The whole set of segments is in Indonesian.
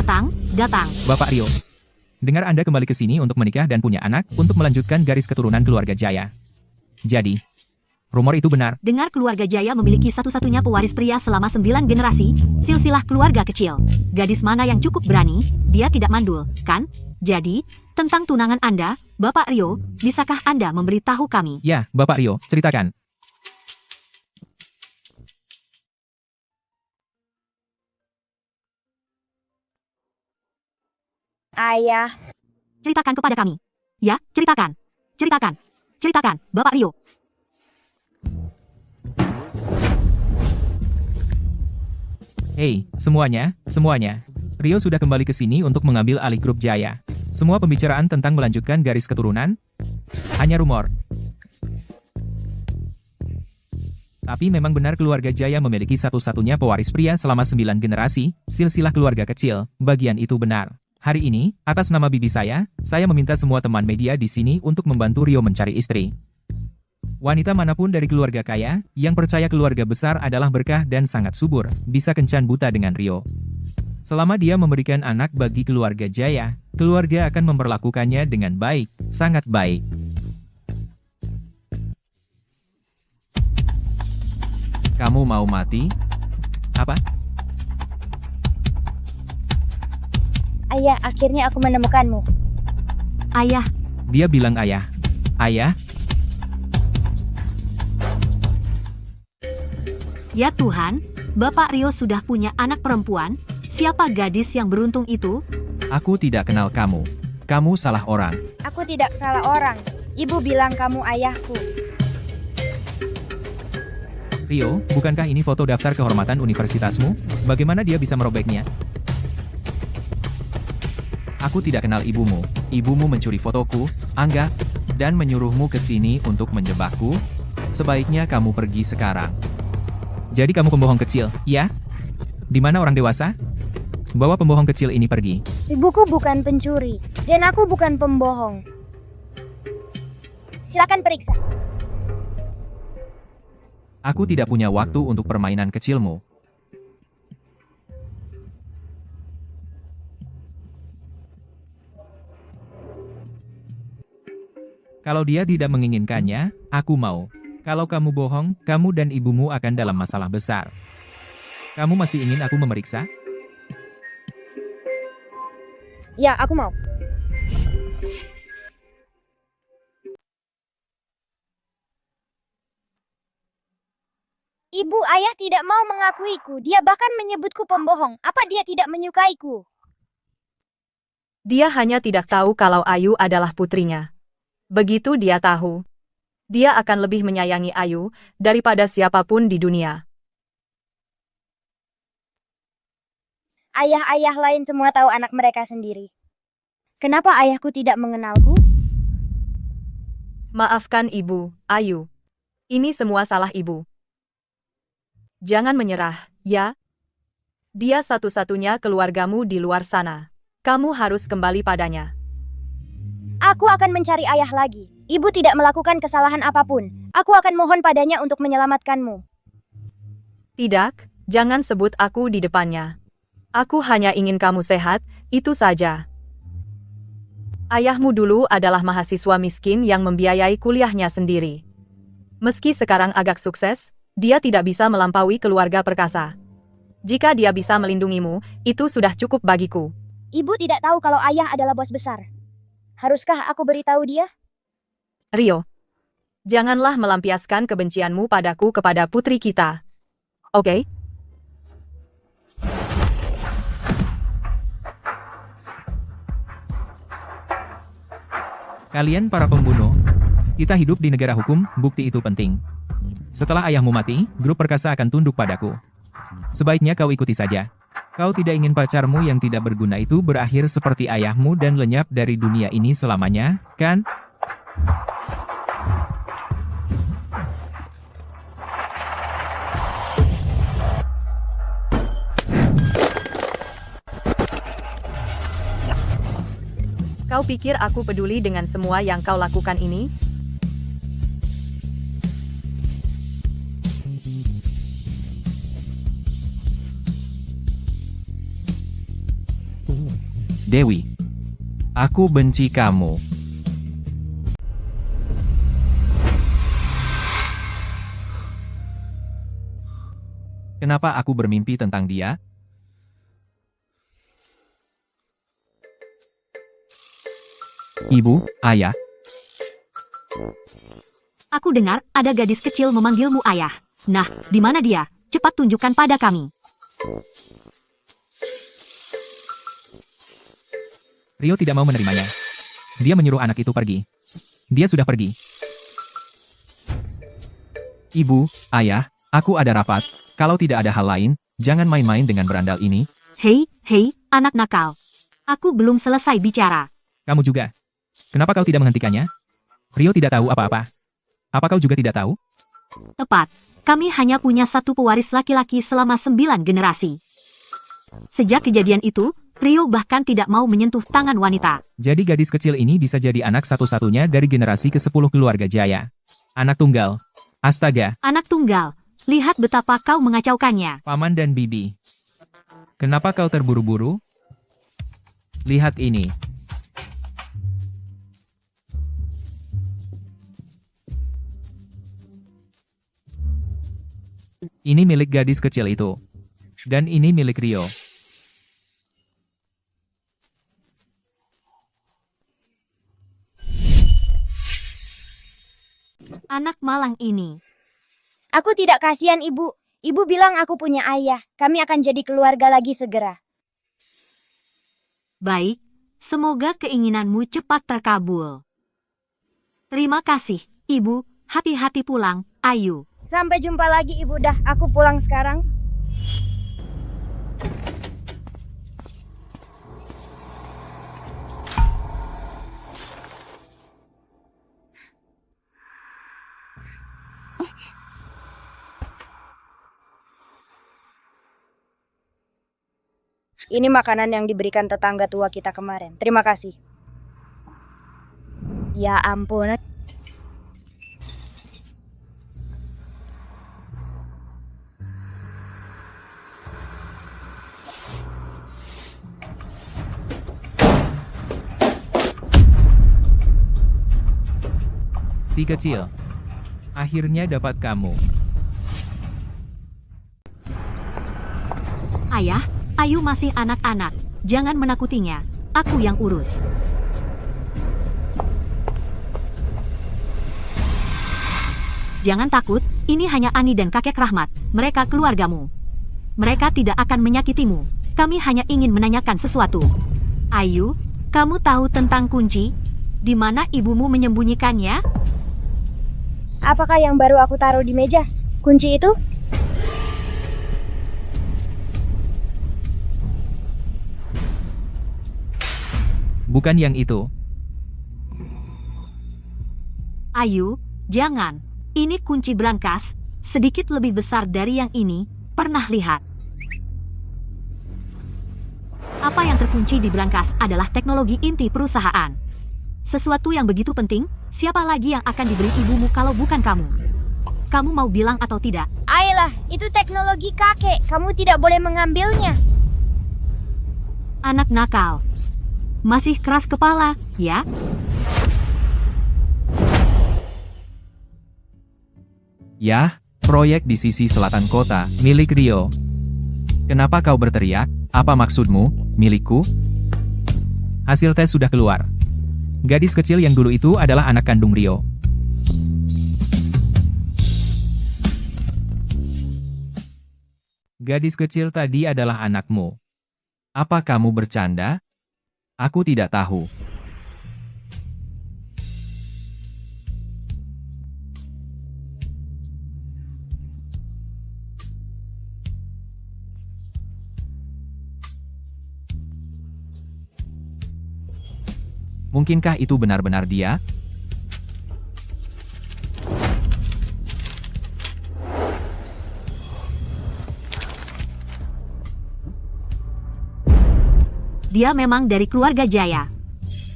datang. Bapak Rio, dengar Anda kembali ke sini untuk menikah dan punya anak, untuk melanjutkan garis keturunan keluarga Jaya. Jadi, rumor itu benar. Dengar keluarga Jaya memiliki satu-satunya pewaris pria selama 9 generasi, silsilah keluarga kecil. Gadis mana yang cukup berani, dia tidak mandul, kan? Jadi, tentang tunangan Anda, Bapak Rio, bisakah Anda memberitahu kami? Ya, Bapak Rio, ceritakan. Ayah, Ceritakan kepada kami. Ya, ceritakan. Ceritakan. Ceritakan, Bapak Rio. Hei, semuanya. Rio sudah kembali ke sini untuk mengambil alih grup Jaya. Semua pembicaraan tentang melanjutkan garis keturunan hanya rumor. Tapi memang benar keluarga Jaya memiliki satu-satunya pewaris pria selama 9 generasi, silsilah keluarga kecil, bagian itu benar. Hari ini, atas nama bibi saya meminta semua teman media di sini untuk membantu Rio mencari istri. Wanita manapun dari keluarga kaya, yang percaya keluarga besar adalah berkah dan sangat subur, bisa kencan buta dengan Rio. Selama dia memberikan anak bagi keluarga Jaya, keluarga akan memperlakukannya dengan baik, sangat baik. Kamu mau mati? Apa? ayah, akhirnya aku menemukanmu. Ayah, Dia bilang ayah. Ayah? ya Tuhan, Bapak Rio sudah punya anak perempuan. Siapa gadis yang beruntung itu? Aku tidak kenal kamu. Kamu salah orang. Aku tidak salah orang. Ibu bilang kamu ayahku. Rio, bukankah ini foto daftar kehormatan universitasmu? Bagaimana dia bisa merobeknya? Aku tidak kenal ibumu. Ibumu mencuri fotoku, Angga, dan menyuruhmu ke sini untuk menjebakku. Sebaiknya kamu pergi sekarang. Jadi kamu pembohong kecil, ya? Di mana orang dewasa? Bawa pembohong kecil ini pergi. Ibuku bukan pencuri, dan aku bukan pembohong. Silakan periksa. Aku tidak punya waktu untuk permainan kecilmu. Kalau dia tidak menginginkannya, aku mau. Kalau kamu bohong, kamu dan ibumu akan dalam masalah besar. Kamu masih ingin aku memeriksa? Ya, aku mau. Ibu ayah tidak mau mengakuiku. Dia bahkan menyebutku pembohong. Apa dia tidak menyukaiku? Dia hanya tidak tahu kalau Ayu adalah putrinya. Begitu dia tahu, dia akan lebih menyayangi Ayu daripada siapapun di dunia. Ayah-ayah lain semua tahu anak mereka sendiri. Kenapa ayahku tidak mengenalku? Maafkan ibu, Ayu. Ini semua salah ibu. Jangan menyerah, ya? Dia satu-satunya keluargamu di luar sana. Kamu harus kembali padanya. Aku akan mencari ayah lagi. Ibu tidak melakukan kesalahan apapun. Aku akan mohon padanya untuk menyelamatkanmu. Tidak, jangan sebut aku di depannya. Aku hanya ingin kamu sehat, itu saja. Ayahmu dulu adalah mahasiswa miskin yang membiayai kuliahnya sendiri. Meski sekarang agak sukses, dia tidak bisa melampaui keluarga perkasa. Jika dia bisa melindungimu, itu sudah cukup bagiku. Ibu tidak tahu kalau ayah adalah bos besar. Haruskah aku beritahu dia? Rio, janganlah melampiaskan kebencianmu padaku kepada putri kita. Oke? Kalian para pembunuh. Kita hidup di negara hukum, bukti itu penting. Setelah ayahmu mati, grup perkasa akan tunduk padaku. Sebaiknya kau ikuti saja. Kau tidak ingin pacarmu yang tidak berguna itu berakhir seperti ayahmu dan lenyap dari dunia ini selamanya, kan? Kau pikir aku peduli dengan semua yang kau lakukan ini? Dewi. Aku benci kamu. Kenapa aku bermimpi tentang dia? Ibu, ayah, Aku dengar ada gadis kecil memanggilmu ayah. Nah, di mana dia? Cepat tunjukkan pada kami. Rio tidak mau menerimanya. Dia menyuruh anak itu pergi. Dia sudah pergi. ibu, ayah, aku ada rapat. Kalau tidak ada hal lain, jangan main-main dengan berandal ini. Hei, anak nakal. Aku belum selesai bicara. Kamu juga. Kenapa kau tidak menghentikannya? Rio tidak tahu apa-apa. Apa kau juga tidak tahu? Tepat, kami hanya punya satu pewaris laki-laki selama 9 generasi. Sejak kejadian itu, Rio bahkan tidak mau menyentuh tangan wanita. Jadi gadis kecil ini bisa jadi anak satu-satunya dari generasi ke-10 keluarga Jaya. Anak tunggal. Astaga, Anak tunggal, lihat betapa kau mengacaukannya. Paman dan Bibi. Kenapa kau terburu-buru? Lihat ini. Ini milik gadis kecil itu. Dan ini milik Rio. Anak malang ini. Aku tidak kasihan ibu. Ibu bilang aku punya ayah. Kami akan jadi keluarga lagi segera. Baik, semoga keinginanmu cepat terkabul. Terima kasih, Ibu. Hati-hati pulang, Ayu. Sampai jumpa lagi ibu dah. Aku pulang sekarang. Ini makanan yang diberikan tetangga tua kita kemarin. Terima kasih. Ya ampun. Si kecil. Akhirnya dapat kamu. Ayah, Ayu masih anak-anak. Jangan menakutinya. Aku yang urus. Jangan takut, ini hanya Ani dan kakek Rahmat. Mereka keluargamu. Mereka tidak akan menyakitimu. Kami hanya ingin menanyakan sesuatu. Ayu, kamu tahu tentang kunci? Di mana ibumu menyembunyikannya? Apakah yang baru aku taruh di meja? Kunci itu? Bukan yang itu. Ayu, jangan. Ini kunci brankas, sedikit lebih besar dari yang ini. Pernah lihat? Apa yang terkunci di brankas adalah teknologi inti perusahaan. Sesuatu yang begitu penting, siapa lagi yang akan diberi ibumu kalau bukan kamu? Kamu mau bilang atau tidak? Ayolah, itu teknologi kakek. Kamu tidak boleh mengambilnya. Anak nakal. Masih keras kepala, ya? Yah, proyek di sisi selatan kota, Milik Rio. kenapa kau berteriak? Apa maksudmu, milikku? Hasil tes sudah keluar. Gadis kecil yang dulu itu adalah anak kandung Rio. Gadis kecil tadi adalah anakmu. Apa kamu bercanda? Aku tidak tahu. Mungkinkah itu benar-benar dia? Dia memang dari keluarga Jaya.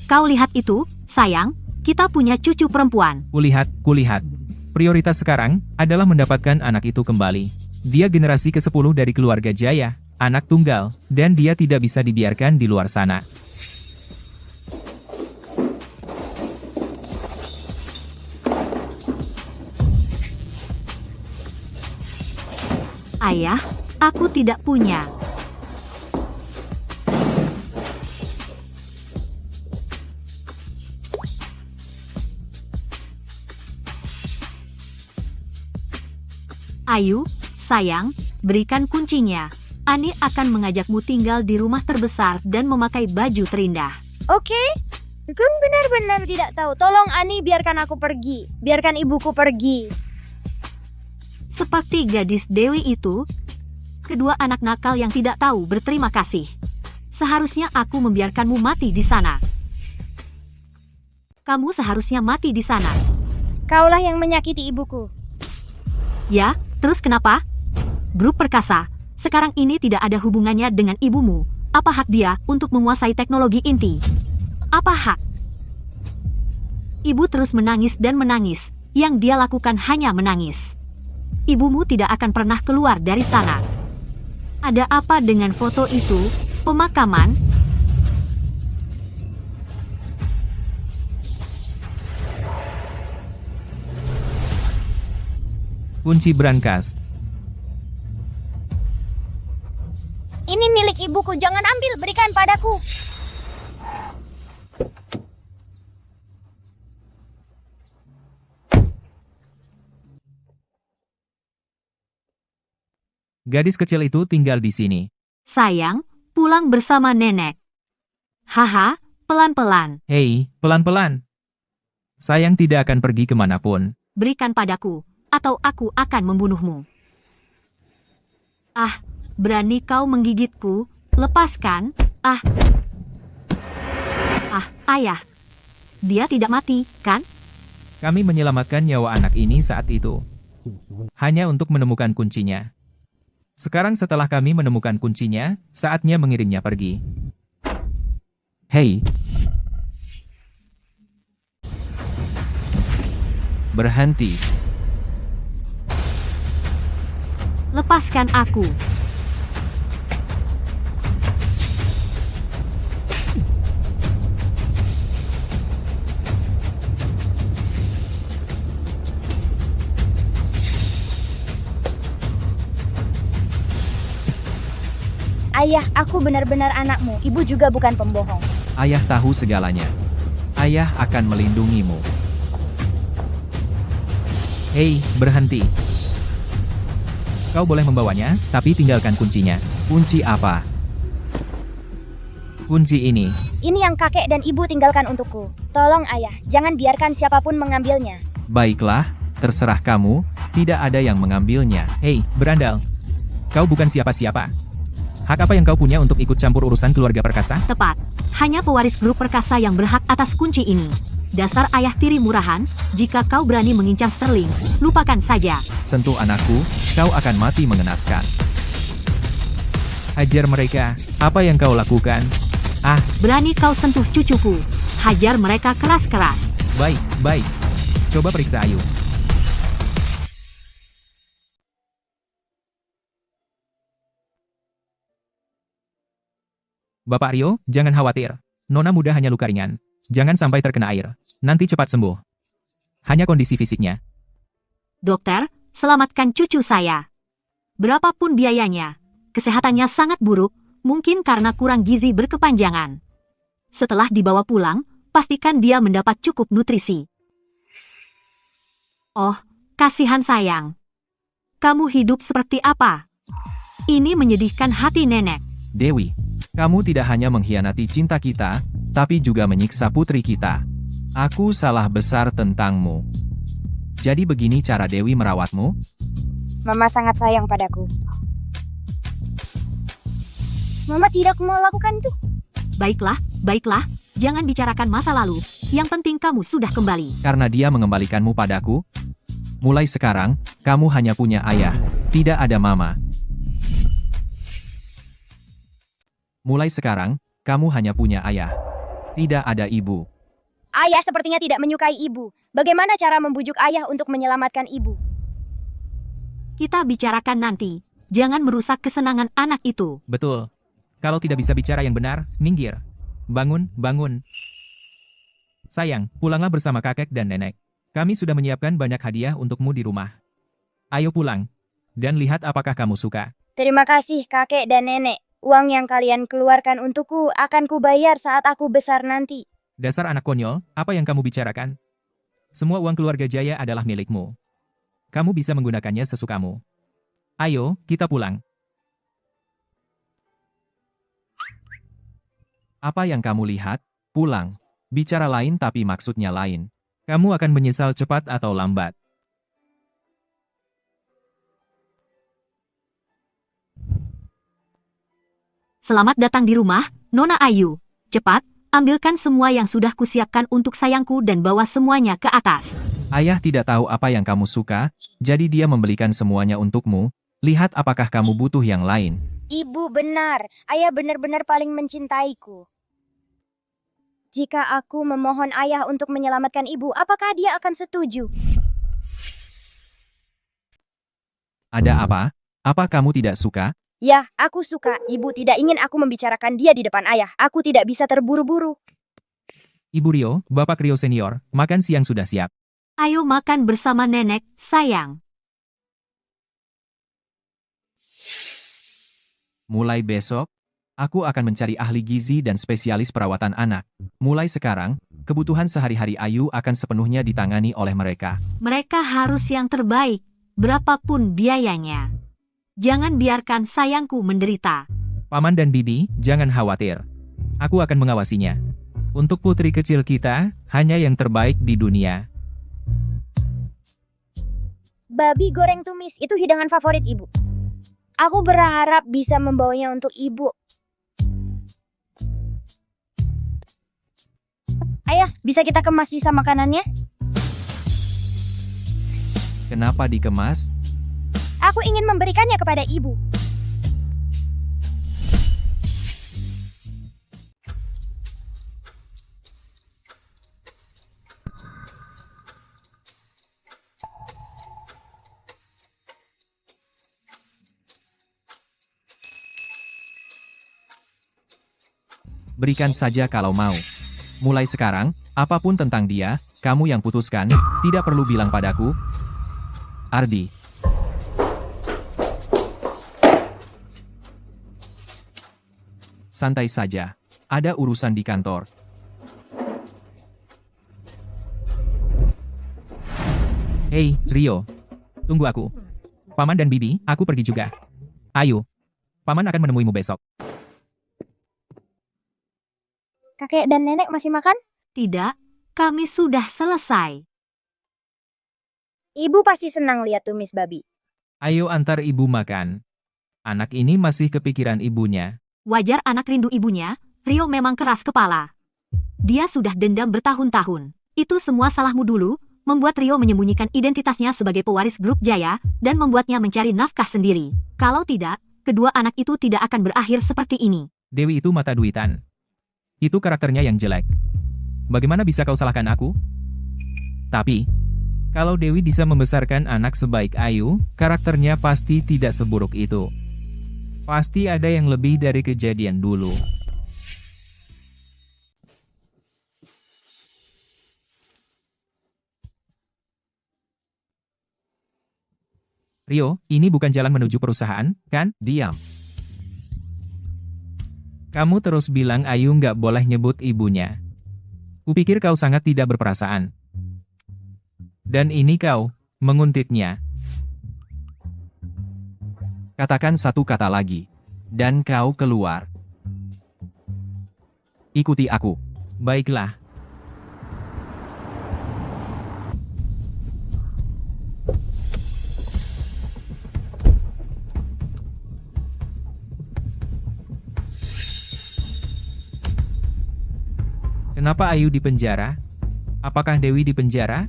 Kau lihat itu, sayang, kita punya cucu perempuan. Kulihat. Prioritas sekarang adalah mendapatkan anak itu kembali. Dia generasi ke-10 dari keluarga Jaya. anak tunggal, dan dia tidak bisa dibiarkan di luar sana. Ayah, aku tidak punya. Ayu, sayang, berikan kuncinya. Ani akan mengajakmu tinggal di rumah terbesar dan memakai baju terindah. Oke? Aku benar-benar tidak tahu. Tolong Ani, biarkan aku pergi. Biarkan ibuku pergi. Seperti gadis Dewi itu, kedua anak nakal yang tidak tahu berterima kasih. Seharusnya aku membiarkanmu mati di sana. Kamu seharusnya mati di sana. Kaulah yang menyakiti ibuku. Ya, terus kenapa? Grup perkasa, sekarang ini tidak ada hubungannya dengan ibumu. Apa hak dia untuk menguasai teknologi inti? Apa hak? Ibu terus menangis dan menangis. Yang dia lakukan hanya menangis. Ibumu tidak akan pernah keluar dari sana. Ada apa dengan foto itu? Pemakaman? Kunci brankas. Ini milik ibuku, jangan ambil, berikan padaku. Gadis kecil itu tinggal di sini. Sayang, pulang bersama nenek. Haha, pelan-pelan. Hei, pelan-pelan. Sayang tidak akan pergi kemanapun. Berikan padaku, atau aku akan membunuhmu. Ah, berani kau menggigitku? Lepaskan. Ah. Ah, ayah. Dia tidak mati, kan? Kami menyelamatkan nyawa anak ini saat itu. Hanya untuk menemukan kuncinya. Sekarang setelah kami menemukan kuncinya, saatnya mengirimnya pergi. Hei. Berhenti. Lepaskan aku. Ayah, aku benar-benar anakmu. Ibu juga bukan pembohong. Ayah tahu segalanya. Ayah akan melindungimu. Hei, berhenti. Kau boleh membawanya, tapi tinggalkan kuncinya. Kunci apa? Kunci ini. Ini yang kakek dan ibu tinggalkan untukku. Tolong ayah, jangan biarkan siapapun mengambilnya. Baiklah, terserah kamu, tidak ada yang mengambilnya. Hei, berandal. Kau bukan siapa-siapa. Hak apa yang kau punya untuk ikut campur urusan keluarga perkasa? Tepat. Hanya pewaris grup perkasa yang berhak atas kunci ini. Dasar ayah tiri murahan, jika kau berani mengincar Sterling, lupakan saja. Sentuh anakku, kau akan mati mengenaskan. Hajar mereka. Apa yang kau lakukan? Ah, Berani kau sentuh cucuku. Hajar mereka keras-keras. baik, baik. Coba periksa Ayu. Bapak Rio, jangan khawatir. Nona muda hanya luka ringan. Jangan sampai terkena air. Nanti cepat sembuh. Hanya kondisi fisiknya. Dokter, selamatkan cucu saya. Berapapun biayanya, kesehatannya sangat buruk, mungkin karena kurang gizi berkepanjangan. Setelah dibawa pulang, pastikan dia mendapat cukup nutrisi. Oh, kasihan sayang. Kamu hidup seperti apa? Ini menyedihkan hati nenek. Dewi, kamu tidak hanya mengkhianati cinta kita, tapi juga menyiksa putri kita. Aku salah besar tentangmu. Jadi begini cara Dewi merawatmu? Mama sangat sayang padaku. Mama tidak mau lakukan itu. Baiklah, baiklah, jangan bicarakan masa lalu. Yang penting kamu sudah kembali. Karena dia mengembalikanmu padaku. Mulai sekarang, kamu hanya punya ayah, tidak ada mama. Mulai sekarang, kamu hanya punya ayah. Tidak ada ibu. Ayah sepertinya tidak menyukai ibu. Bagaimana cara membujuk ayah untuk menyelamatkan ibu? Kita bicarakan nanti. Jangan merusak kesenangan anak itu. Betul. Kalau tidak bisa bicara yang benar, minggir. Bangun, bangun. Sayang, pulanglah bersama kakek dan nenek. Kami sudah menyiapkan banyak hadiah untukmu di rumah. Ayo pulang. Dan lihat apakah kamu suka. Terima kasih kakek dan nenek. Uang yang kalian keluarkan untukku akan kubayar saat aku besar nanti. Dasar anak konyol, apa yang kamu bicarakan? Semua uang keluarga Jaya adalah milikmu. Kamu bisa menggunakannya sesukamu. Ayo, kita pulang. Apa yang kamu lihat? Pulang. Bicara lain tapi maksudnya lain. Kamu akan menyesal cepat atau lambat. Selamat datang di rumah, Nona Ayu. Cepat, ambilkan semua yang sudah kusiapkan untuk sayangku dan bawa semuanya ke atas. Ayah tidak tahu apa yang kamu suka, jadi dia membelikan semuanya untukmu. Lihat apakah kamu butuh yang lain. Ibu benar, ayah benar-benar paling mencintaiku. Jika aku memohon ayah untuk menyelamatkan ibu, apakah dia akan setuju? Ada apa? Apa kamu tidak suka? Ya, aku suka. Ibu tidak ingin aku membicarakan dia di depan ayah. Aku tidak bisa terburu-buru. Ibu Rio, Bapak Rio Senior, makan siang sudah siap. Ayo makan bersama nenek, sayang. Mulai besok, aku akan mencari ahli gizi dan spesialis perawatan anak. Mulai sekarang, kebutuhan sehari-hari Ayu akan sepenuhnya ditangani oleh mereka. Mereka harus yang terbaik, berapapun biayanya. Jangan biarkan sayangku menderita. Paman dan Bibi, jangan khawatir. Aku akan mengawasinya. Untuk putri kecil kita, hanya yang terbaik di dunia. Babi goreng tumis itu hidangan favorit ibu. Aku berharap bisa membawanya untuk ibu. Ayah, bisa kita kemas sisa makanannya? Kenapa dikemas? Aku ingin memberikannya kepada ibu. Berikan saja kalau mau. Mulai sekarang, apapun tentang dia, kamu yang putuskan, tidak perlu bilang padaku. Ardi. Santai saja. Ada urusan di kantor. Hei, Rio. Tunggu aku. Paman dan Bibi, aku pergi juga. Ayo. Paman akan menemuimu besok. Kakek dan nenek masih makan? Tidak, kami sudah selesai. Ibu pasti senang lihat tumis babi. Ayo antar ibu makan. Anak ini masih kepikiran ibunya. Wajar anak rindu ibunya, Rio memang keras kepala. Dia sudah dendam bertahun-tahun. Itu semua salahmu dulu, membuat Rio menyembunyikan identitasnya sebagai pewaris grup Jaya, dan membuatnya mencari nafkah sendiri. Kalau tidak, kedua anak itu tidak akan berakhir seperti ini. Dewi itu mata duitan. Itu karakternya yang jelek. Bagaimana bisa kau salahkan aku? Tapi, kalau Dewi bisa membesarkan anak sebaik Ayu, karakternya pasti tidak seburuk itu. Pasti ada yang lebih dari kejadian dulu. Rio, ini bukan jalan menuju perusahaan, kan? Diam. Kamu terus bilang Ayu nggak boleh nyebut ibunya. Kupikir kau sangat tidak berperasaan. Dan ini kau, menguntitnya. Katakan satu kata lagi. Dan kau keluar. Ikuti aku. Baiklah. Kenapa Ayu di penjara? Apakah Dewi di penjara?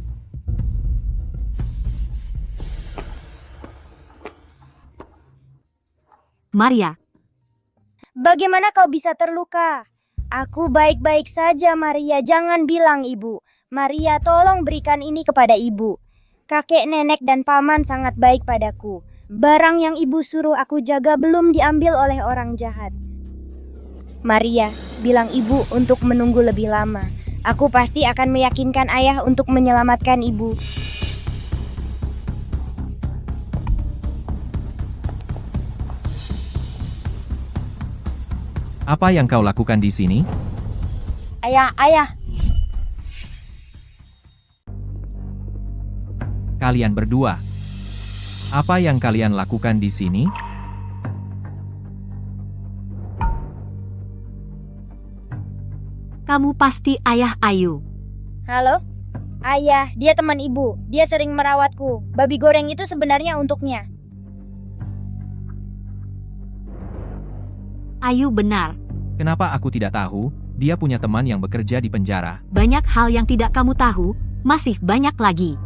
Maria, Bagaimana kau bisa terluka? Aku baik-baik saja, Maria. Jangan bilang ibu. Maria, tolong berikan ini kepada ibu. Kakek, nenek, dan paman sangat baik padaku. Barang yang ibu suruh aku jaga belum diambil oleh orang jahat. Maria, bilang ibu untuk menunggu lebih lama. Aku pasti akan meyakinkan ayah untuk menyelamatkan ibu. Apa yang kau lakukan di sini? Ayah. Kalian berdua. Apa yang kalian lakukan di sini? Kamu pasti ayah Ayu. Halo? Ayah, dia teman ibu. Dia sering merawatku. Babi goreng itu sebenarnya untuknya. Ayu benar. Kenapa aku tidak tahu? Dia punya teman yang bekerja di penjara. Banyak hal yang tidak kamu tahu, masih banyak lagi.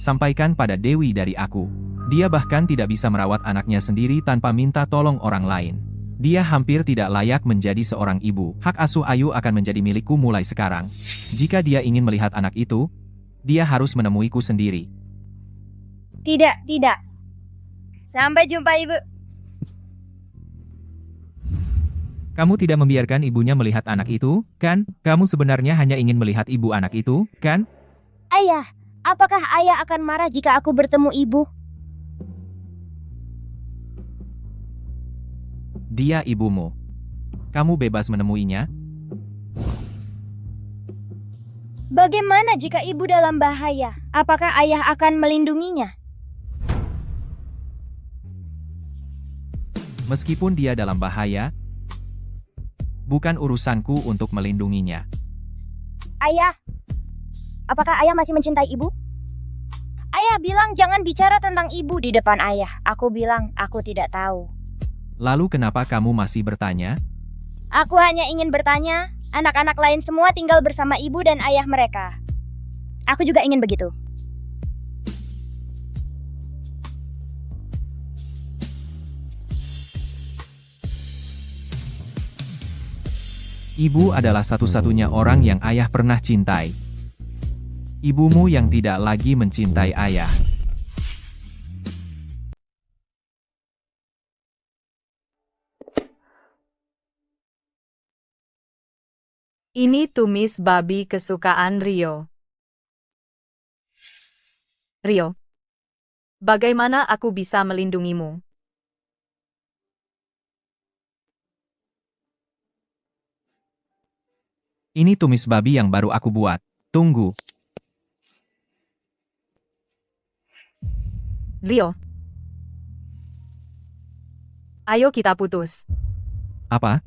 Sampaikan pada Dewi dari aku. Dia bahkan tidak bisa merawat anaknya sendiri tanpa minta tolong orang lain. Dia hampir tidak layak menjadi seorang ibu. Hak asuh Ayu akan menjadi milikku mulai sekarang. Jika dia ingin melihat anak itu, dia harus menemuiku sendiri. Tidak. Sampai jumpa ibu. Kamu tidak membiarkan ibunya melihat anak itu, kan? Kamu sebenarnya hanya ingin melihat ibu anak itu, kan? Ayah, apakah ayah akan marah jika aku bertemu ibu? Dia ibumu. Kamu bebas menemuinya. Bagaimana jika ibu dalam bahaya? Apakah ayah akan melindunginya? Meskipun dia dalam bahaya, bukan urusanku untuk melindunginya. Ayah, apakah ayah masih mencintai ibu? Ayah bilang jangan bicara tentang ibu di depan ayah. Aku bilang aku tidak tahu. Lalu kenapa kamu masih bertanya? Aku hanya ingin bertanya, anak-anak lain semua tinggal bersama ibu dan ayah mereka. Aku juga ingin begitu. Ibu adalah satu-satunya orang yang ayah pernah cintai. Ibumu yang tidak lagi mencintai ayah. Ini tumis babi kesukaan Rio. Rio, bagaimana aku bisa melindungimu? Ini tumis babi yang baru aku buat. Tunggu. Rio. Ayo kita putus. Apa?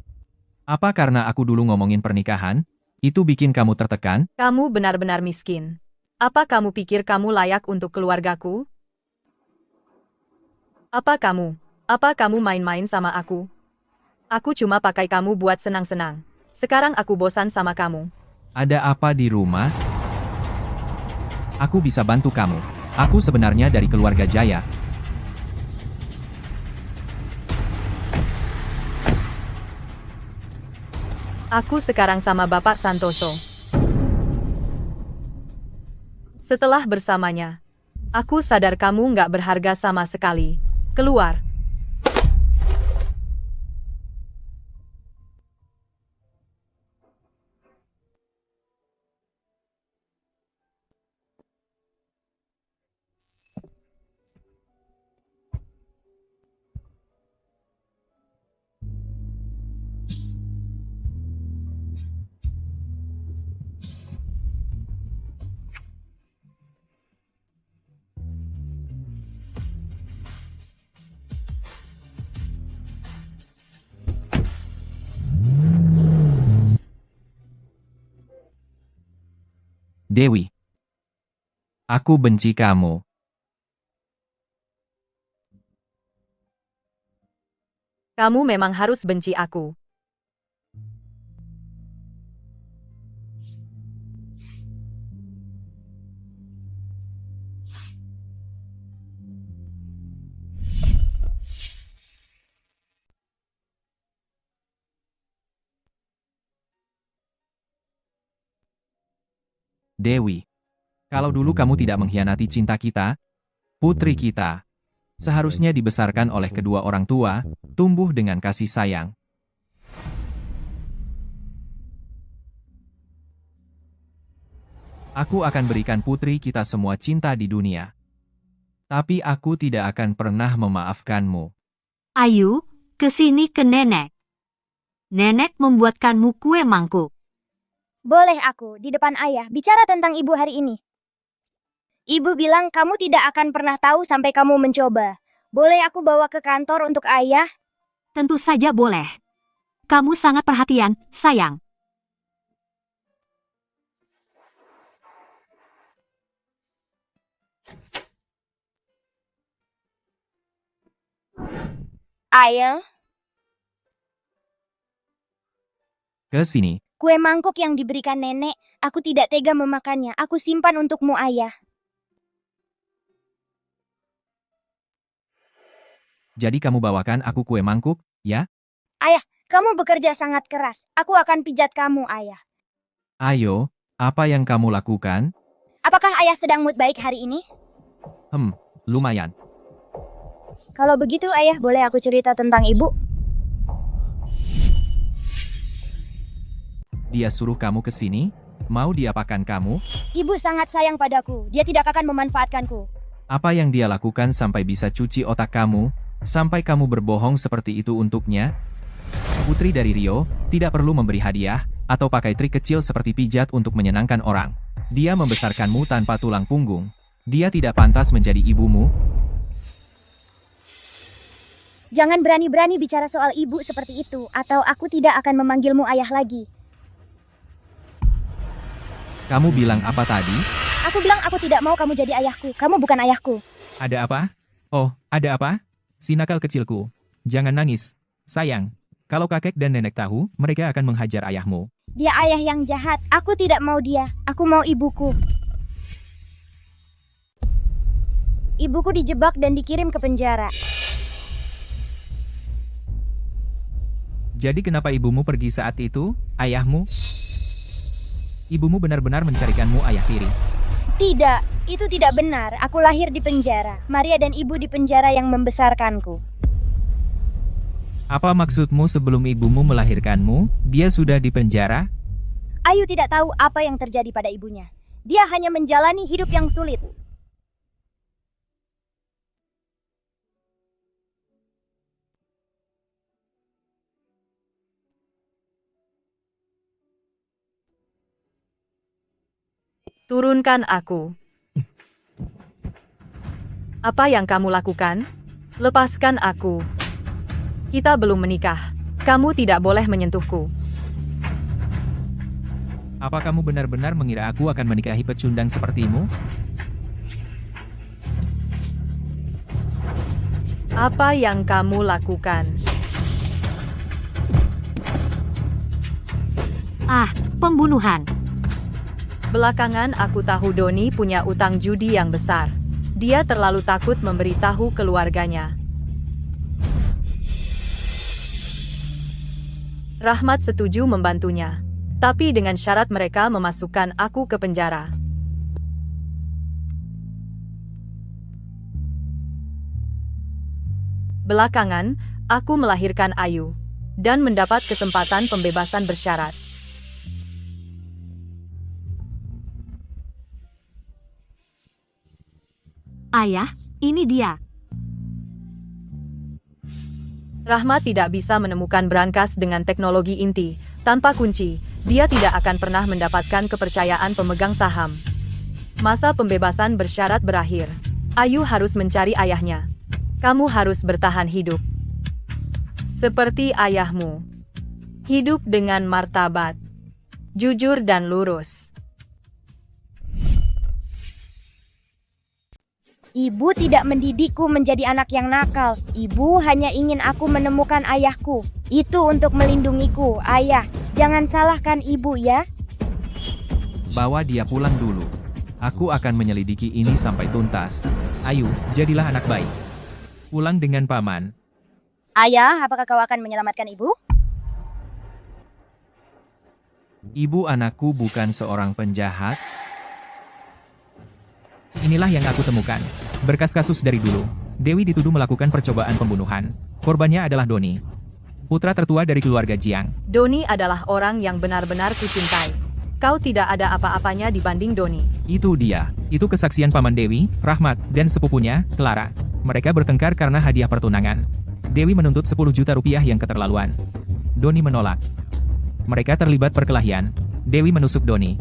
Apa karena aku dulu ngomongin pernikahan? Itu bikin kamu tertekan? Kamu benar-benar miskin. Apa kamu pikir kamu layak untuk keluargaku? Apa kamu main-main sama aku? Aku cuma pakai kamu buat senang-senang. Sekarang aku bosan sama kamu. Ada apa di rumah? Aku bisa bantu kamu. Aku sebenarnya dari keluarga Jaya. Aku sekarang sama Bapak Santoso. Setelah bersamanya, aku sadar kamu nggak berharga sama sekali. Keluar. Dewi. Aku benci kamu. Kamu memang harus benci aku. Dewi. Kalau dulu kamu tidak mengkhianati cinta kita, putri kita, seharusnya dibesarkan oleh kedua orang tua, tumbuh dengan kasih sayang. Aku akan berikan putri kita semua cinta di dunia. Tapi aku tidak akan pernah memaafkanmu. Ayu, kesini ke nenek. Nenek membuatkanmu kue mangkuk. Boleh aku, di depan ayah, bicara tentang ibu hari ini. Ibu bilang kamu tidak akan pernah tahu sampai kamu mencoba. Boleh aku bawa ke kantor untuk ayah? Tentu saja boleh. Kamu sangat perhatian, sayang. Ayah, Ke sini. kue mangkuk yang diberikan nenek, aku tidak tega memakannya. Aku simpan untukmu, ayah. Jadi kamu bawakan aku kue mangkuk, ya? Kamu bekerja sangat keras. Aku akan pijat kamu, ayah. Ayo, apa yang kamu lakukan? Apakah ayah sedang mood baik hari ini? Lumayan. Kalau begitu, ayah, boleh aku cerita tentang ibu? Dia suruh kamu ke sini? Mau diapakan kamu? Ibu sangat sayang padaku. Dia tidak akan memanfaatkanku. Apa yang dia lakukan sampai bisa cuci otak kamu? Sampai kamu berbohong seperti itu untuknya? Putri dari Rio, tidak perlu memberi hadiah, atau pakai trik kecil seperti pijat untuk menyenangkan orang. Dia membesarkanmu tanpa tulang punggung. Dia tidak pantas menjadi ibumu. Jangan berani-berani bicara soal ibu seperti itu, atau aku tidak akan memanggilmu ayah lagi. Kamu bilang apa tadi? Aku bilang aku tidak mau kamu jadi ayahku. Kamu bukan ayahku. Ada apa? Oh, ada apa? Si nakal kecilku. Jangan nangis. Sayang, kalau kakek dan nenek tahu, mereka akan menghajar ayahmu. Dia ayah yang jahat. Aku tidak mau dia. Aku mau ibuku. Ibuku dijebak dan dikirim ke penjara. Jadi kenapa ibumu pergi saat itu, ayahmu? Ibumu benar-benar mencarikanmu ayah tiri. Tidak, itu tidak benar. Aku lahir di penjara. Maria dan ibu di penjara yang membesarkanku. Apa maksudmu sebelum ibumu melahirkanmu, dia sudah di penjara? Ayu tidak tahu apa yang terjadi pada ibunya. Dia hanya menjalani hidup yang sulit. Turunkan aku. Apa yang kamu lakukan? Lepaskan aku. Kita belum menikah. Kamu tidak boleh menyentuhku. Apa kamu benar-benar mengira aku akan menikahi pecundang sepertimu? Apa yang kamu lakukan? Ah, pembunuhan. Belakangan aku tahu Doni punya utang judi yang besar. Dia terlalu takut memberitahu keluarganya. Rahmat setuju membantunya. Tapi dengan syarat mereka memasukkan aku ke penjara. Belakangan, aku melahirkan Ayu. Dan mendapat kesempatan pembebasan bersyarat. Ayah, ini dia. Rahmat tidak bisa menemukan brankas dengan teknologi inti. Tanpa kunci, dia tidak akan pernah mendapatkan kepercayaan pemegang saham. Masa pembebasan bersyarat berakhir. Ayu harus mencari ayahnya. Kamu harus bertahan hidup. Seperti ayahmu. Hidup dengan martabat. Jujur dan lurus. Ibu tidak mendidikku menjadi anak yang nakal. Ibu hanya ingin aku menemukan ayahku. Itu untuk melindungiku, ayah. Jangan salahkan ibu ya. Bawa dia pulang dulu. Aku akan menyelidiki ini sampai tuntas. Ayu, jadilah anak baik. Pulang dengan paman. Ayah, apakah kau akan menyelamatkan ibu? Ibu anakku bukan seorang penjahat. Inilah yang aku temukan. Berkas kasus dari dulu. Dewi dituduh melakukan percobaan pembunuhan. Korbannya adalah Doni, putra tertua dari keluarga Jiang. Doni adalah orang yang benar-benar kucintai. Kau tidak ada apa-apanya dibanding Doni. Itu dia. Itu kesaksian paman Dewi, Rahmat, dan sepupunya, Clara. Mereka bertengkar karena hadiah pertunangan. Dewi menuntut 10 juta rupiah yang keterlaluan. Doni menolak. Mereka terlibat perkelahian. Dewi menusuk Doni.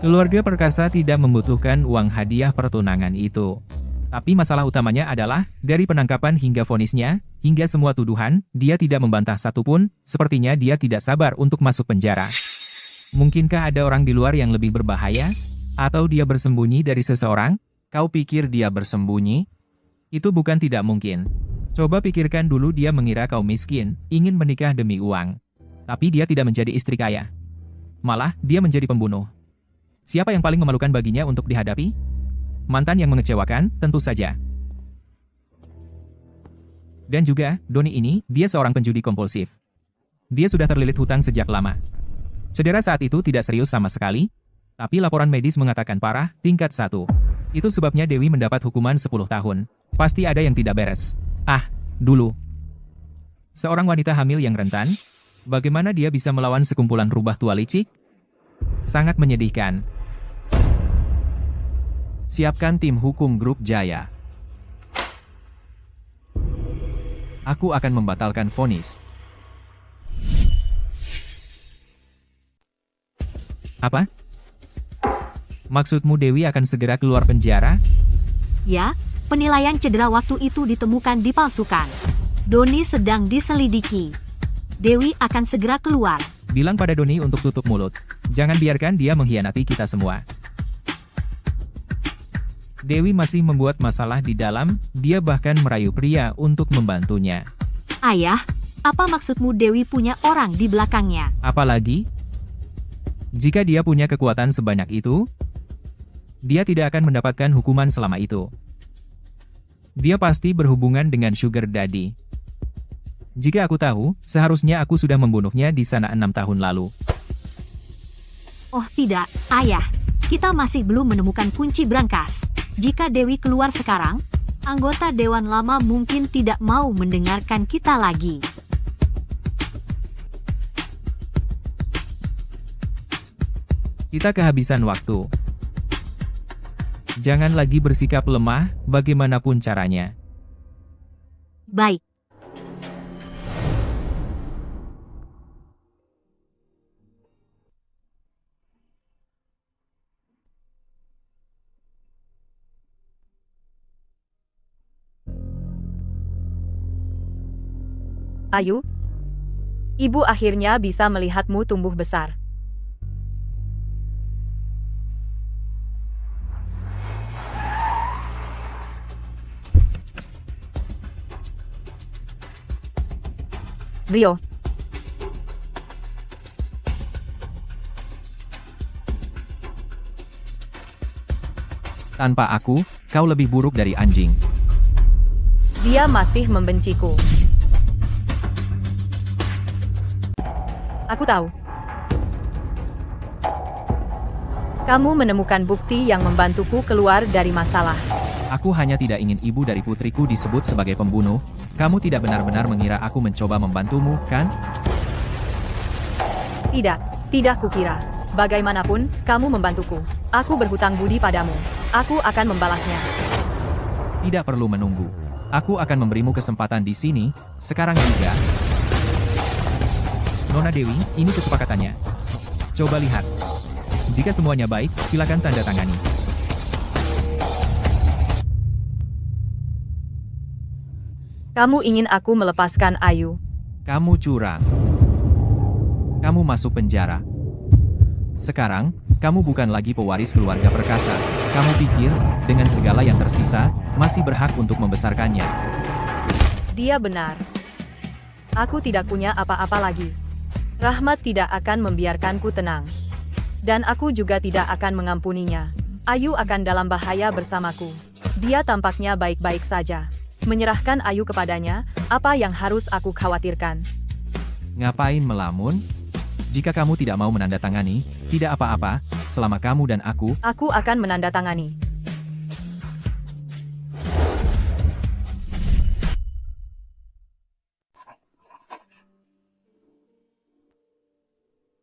Keluarga perkasa tidak membutuhkan uang hadiah pertunangan itu. Tapi masalah utamanya adalah, dari penangkapan hingga vonisnya, hingga semua tuduhan, dia tidak membantah satupun, sepertinya dia tidak sabar untuk masuk penjara. Mungkinkah ada orang di luar yang lebih berbahaya? Atau dia bersembunyi dari seseorang? Kau pikir dia bersembunyi? Itu bukan tidak mungkin. Coba pikirkan dulu, dia mengira kau miskin, ingin menikah demi uang. Tapi dia tidak menjadi istri kaya. Malah, dia menjadi pembunuh. Siapa yang paling memalukan baginya untuk dihadapi? Mantan yang mengecewakan, tentu saja. Dan juga, Doni ini, dia seorang penjudi kompulsif. Dia sudah terlilit hutang sejak lama. Cedera saat itu tidak serius sama sekali, tapi laporan medis mengatakan parah, tingkat 1. Itu sebabnya Dewi mendapat hukuman 10 tahun. Pasti ada yang tidak beres. Dulu. Seorang wanita hamil yang rentan, bagaimana dia bisa melawan sekumpulan rubah tua licik? Sangat menyedihkan. Siapkan tim hukum grup Jaya. Aku akan membatalkan vonis. Apa? Maksudmu Dewi akan segera keluar penjara? Ya, penilaian cedera waktu itu ditemukan dipalsukan. Doni sedang diselidiki. Dewi akan segera keluar. Bilang pada Doni untuk tutup mulut. Jangan biarkan dia mengkhianati kita semua. Dewi masih membuat masalah di dalam, dia bahkan merayu pria untuk membantunya. Ayah, apa maksudmu Dewi punya orang di belakangnya? Apalagi, jika dia punya kekuatan sebanyak itu, dia tidak akan mendapatkan hukuman selama itu. Dia pasti berhubungan dengan Sugar Daddy. Jika aku tahu, seharusnya aku sudah membunuhnya di sana 6 tahun lalu. Oh tidak, ayah. Kita masih belum menemukan kunci brankas. Jika Dewi keluar sekarang, anggota Dewan Lama mungkin tidak mau mendengarkan kita lagi. Kita kehabisan waktu. Jangan lagi bersikap lemah, bagaimanapun caranya. Baik. Ayu, ibu akhirnya bisa melihatmu tumbuh besar. Rio, Tanpa aku, kau lebih buruk dari anjing. dia masih membenciku. Aku tahu. Kamu menemukan bukti yang membantuku keluar dari masalah. Aku hanya tidak ingin ibu dari putriku disebut sebagai pembunuh. Kamu tidak benar-benar mengira aku mencoba membantumu, kan? Tidak kukira. Bagaimanapun, kamu membantuku. Aku berhutang budi padamu. Aku akan membalasnya. Tidak perlu menunggu. Aku akan memberimu kesempatan di sini, sekarang juga. Nona Dewi, ini kesepakatannya. Coba lihat. Jika semuanya baik, silakan tanda tangani. Kamu ingin aku melepaskan Ayu. Kamu curang. Kamu masuk penjara. Sekarang, kamu bukan lagi pewaris keluarga perkasa. Kamu pikir, dengan segala yang tersisa, masih berhak untuk membesarkannya. Dia benar. Aku tidak punya apa-apa lagi. Rahmat tidak akan membiarkanku tenang. Dan aku juga tidak akan mengampuninya. Ayu akan dalam bahaya bersamaku. Dia tampaknya baik-baik saja. Menyerahkan Ayu kepadanya, apa yang harus aku khawatirkan? Ngapain melamun? Jika kamu tidak mau menandatangani, tidak apa-apa, selama kamu dan aku akan menandatangani.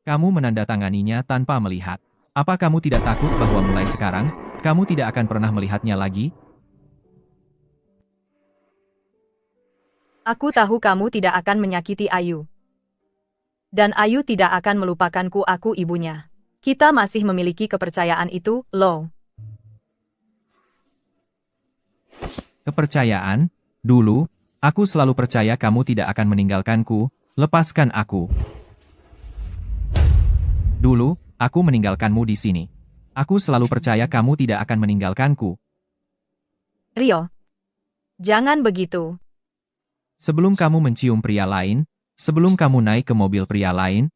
Kamu menandatanganinya tanpa melihat. Apa kamu tidak takut bahwa mulai sekarang, kamu tidak akan pernah melihatnya lagi? Aku tahu kamu tidak akan menyakiti Ayu. Dan Ayu tidak akan melupakanku, aku ibunya. Kita masih memiliki kepercayaan itu, loh. Kepercayaan? Dulu, aku selalu percaya kamu tidak akan meninggalkanku. Lepaskan aku. Dulu, aku meninggalkanmu di sini. Aku selalu percaya kamu tidak akan meninggalkanku. Rio. Jangan begitu. Sebelum kamu mencium pria lain, sebelum kamu naik ke mobil pria lain,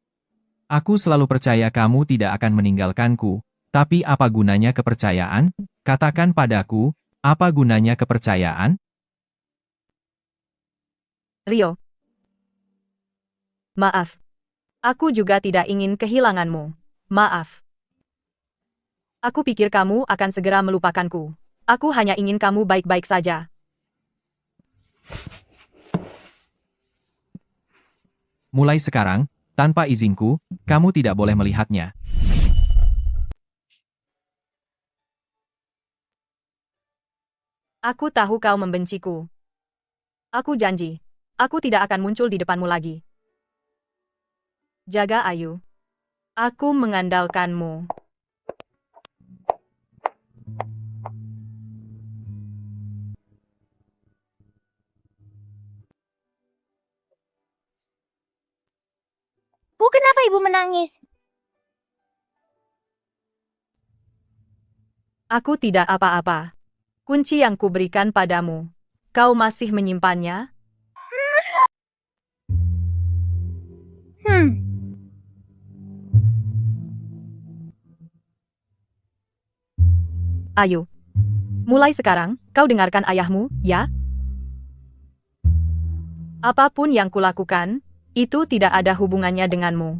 aku selalu percaya kamu tidak akan meninggalkanku. Tapi apa gunanya kepercayaan? Katakan padaku, apa gunanya kepercayaan? Rio. Maaf. Aku juga tidak ingin kehilanganmu. Maaf. Aku pikir kamu akan segera melupakanku. Aku hanya ingin kamu baik-baik saja. Mulai sekarang, tanpa izinku, kamu tidak boleh melihatnya. Aku tahu kau membenciku. Aku janji, aku tidak akan muncul di depanmu lagi. Jaga Ayu. Aku mengandalkanmu. Bu, kenapa ibu menangis? Aku tidak apa-apa. Kunci yang kuberikan padamu. Kau masih menyimpannya? Ayu. Mulai sekarang, kau dengarkan ayahmu, ya? Apapun yang kulakukan, itu tidak ada hubungannya denganmu.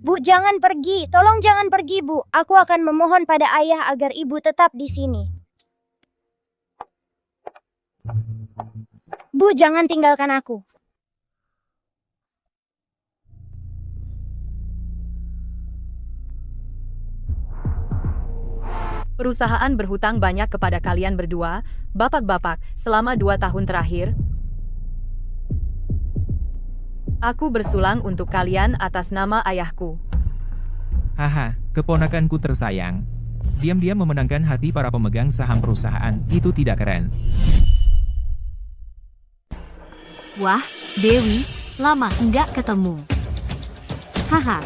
Bu, jangan pergi. Tolong jangan pergi, Bu. Aku akan memohon pada ayah agar ibu tetap di sini. Bu, jangan tinggalkan aku. Perusahaan berhutang banyak kepada kalian berdua, bapak-bapak, selama 2 tahun terakhir. Aku bersulang untuk kalian atas nama ayahku. Haha, keponakanku tersayang. Diam-diam memenangkan hati para pemegang saham perusahaan, itu tidak keren. Wah, Dewi, lama enggak ketemu. Haha,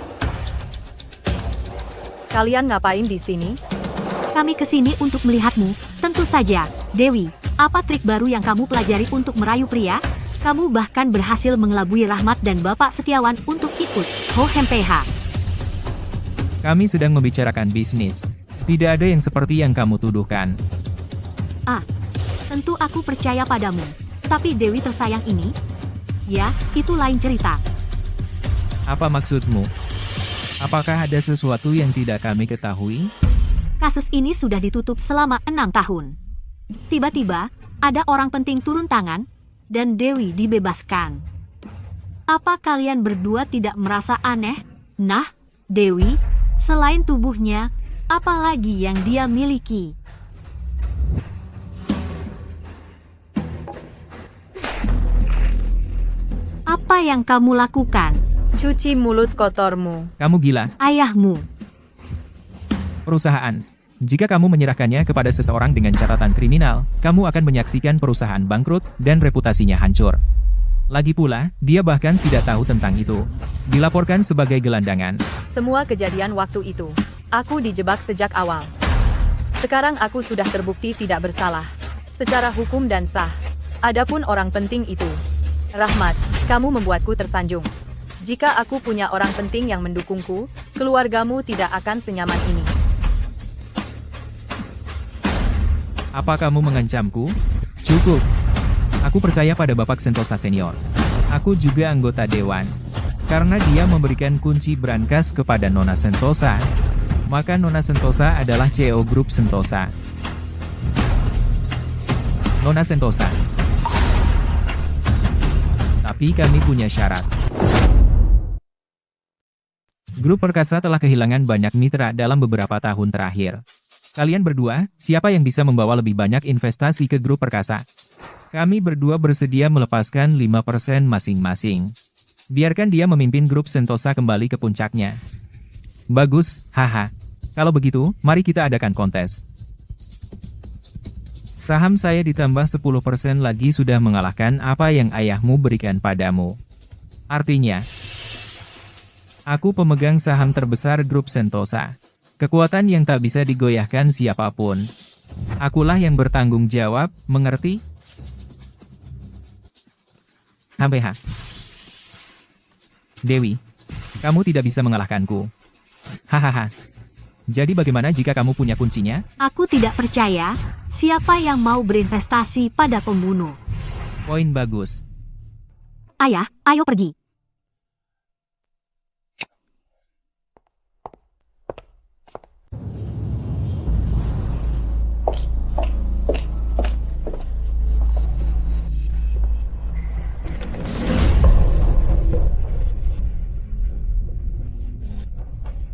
Kalian ngapain di sini? kami kesini untuk melihatmu. Tentu saja, Dewi, apa trik baru yang kamu pelajari untuk merayu pria? Kamu bahkan berhasil mengelabui Rahmat dan Bapak Setiawan untuk ikut Hohem PH. Kami sedang membicarakan bisnis. Tidak ada yang seperti yang kamu tuduhkan. Tentu aku percaya padamu. Tapi Dewi tersayang ini? Ya, itu lain cerita. Apa maksudmu? Apakah ada sesuatu yang tidak kami ketahui? Kasus ini sudah ditutup selama 6 tahun. Tiba-tiba, ada orang penting turun tangan, dan Dewi dibebaskan. Apa kalian berdua tidak merasa aneh? Nah, Dewi, selain tubuhnya, apa lagi yang dia miliki? Apa yang kamu lakukan? Cuci mulut kotormu. Kamu gila, Ayahmu. perusahaan. Jika kamu menyerahkannya kepada seseorang dengan catatan kriminal, kamu akan menyaksikan perusahaan bangkrut dan reputasinya hancur. Lagi pula, dia bahkan tidak tahu tentang itu. Dilaporkan sebagai gelandangan. Semua kejadian waktu itu, aku dijebak sejak awal. Sekarang aku sudah terbukti tidak bersalah. Secara hukum dan sah. Adapun orang penting itu. Rahmat, kamu membuatku tersanjung. Jika aku punya orang penting yang mendukungku, keluargamu tidak akan senyaman ini. Apa kamu mengancamku? Cukup. Aku percaya pada Bapak Sentosa Senior. Aku juga anggota Dewan. Karena dia memberikan kunci brankas kepada Nona Sentosa, maka Nona Sentosa adalah CEO Grup Sentosa. Nona Sentosa. Tapi kami punya syarat. Grup Perkasa telah kehilangan banyak mitra dalam beberapa tahun terakhir. Kalian berdua, siapa yang bisa membawa lebih banyak investasi ke Grup Perkasa? Kami berdua bersedia melepaskan 5% masing-masing. Biarkan dia memimpin Grup Sentosa kembali ke puncaknya. Bagus, haha. Kalau begitu, mari kita adakan kontes. Saham saya ditambah 10% lagi sudah mengalahkan apa yang ayahmu berikan padamu. Artinya, aku pemegang saham terbesar Grup Sentosa. Kekuatan yang tak bisa digoyahkan siapapun. Akulah yang bertanggung jawab, mengerti? HBH. Dewi, kamu tidak bisa mengalahkanku. Hahaha. Jadi bagaimana jika kamu punya kuncinya? Aku tidak percaya. Siapa yang mau berinvestasi pada pembunuh? Poin bagus. Ayah, ayo pergi.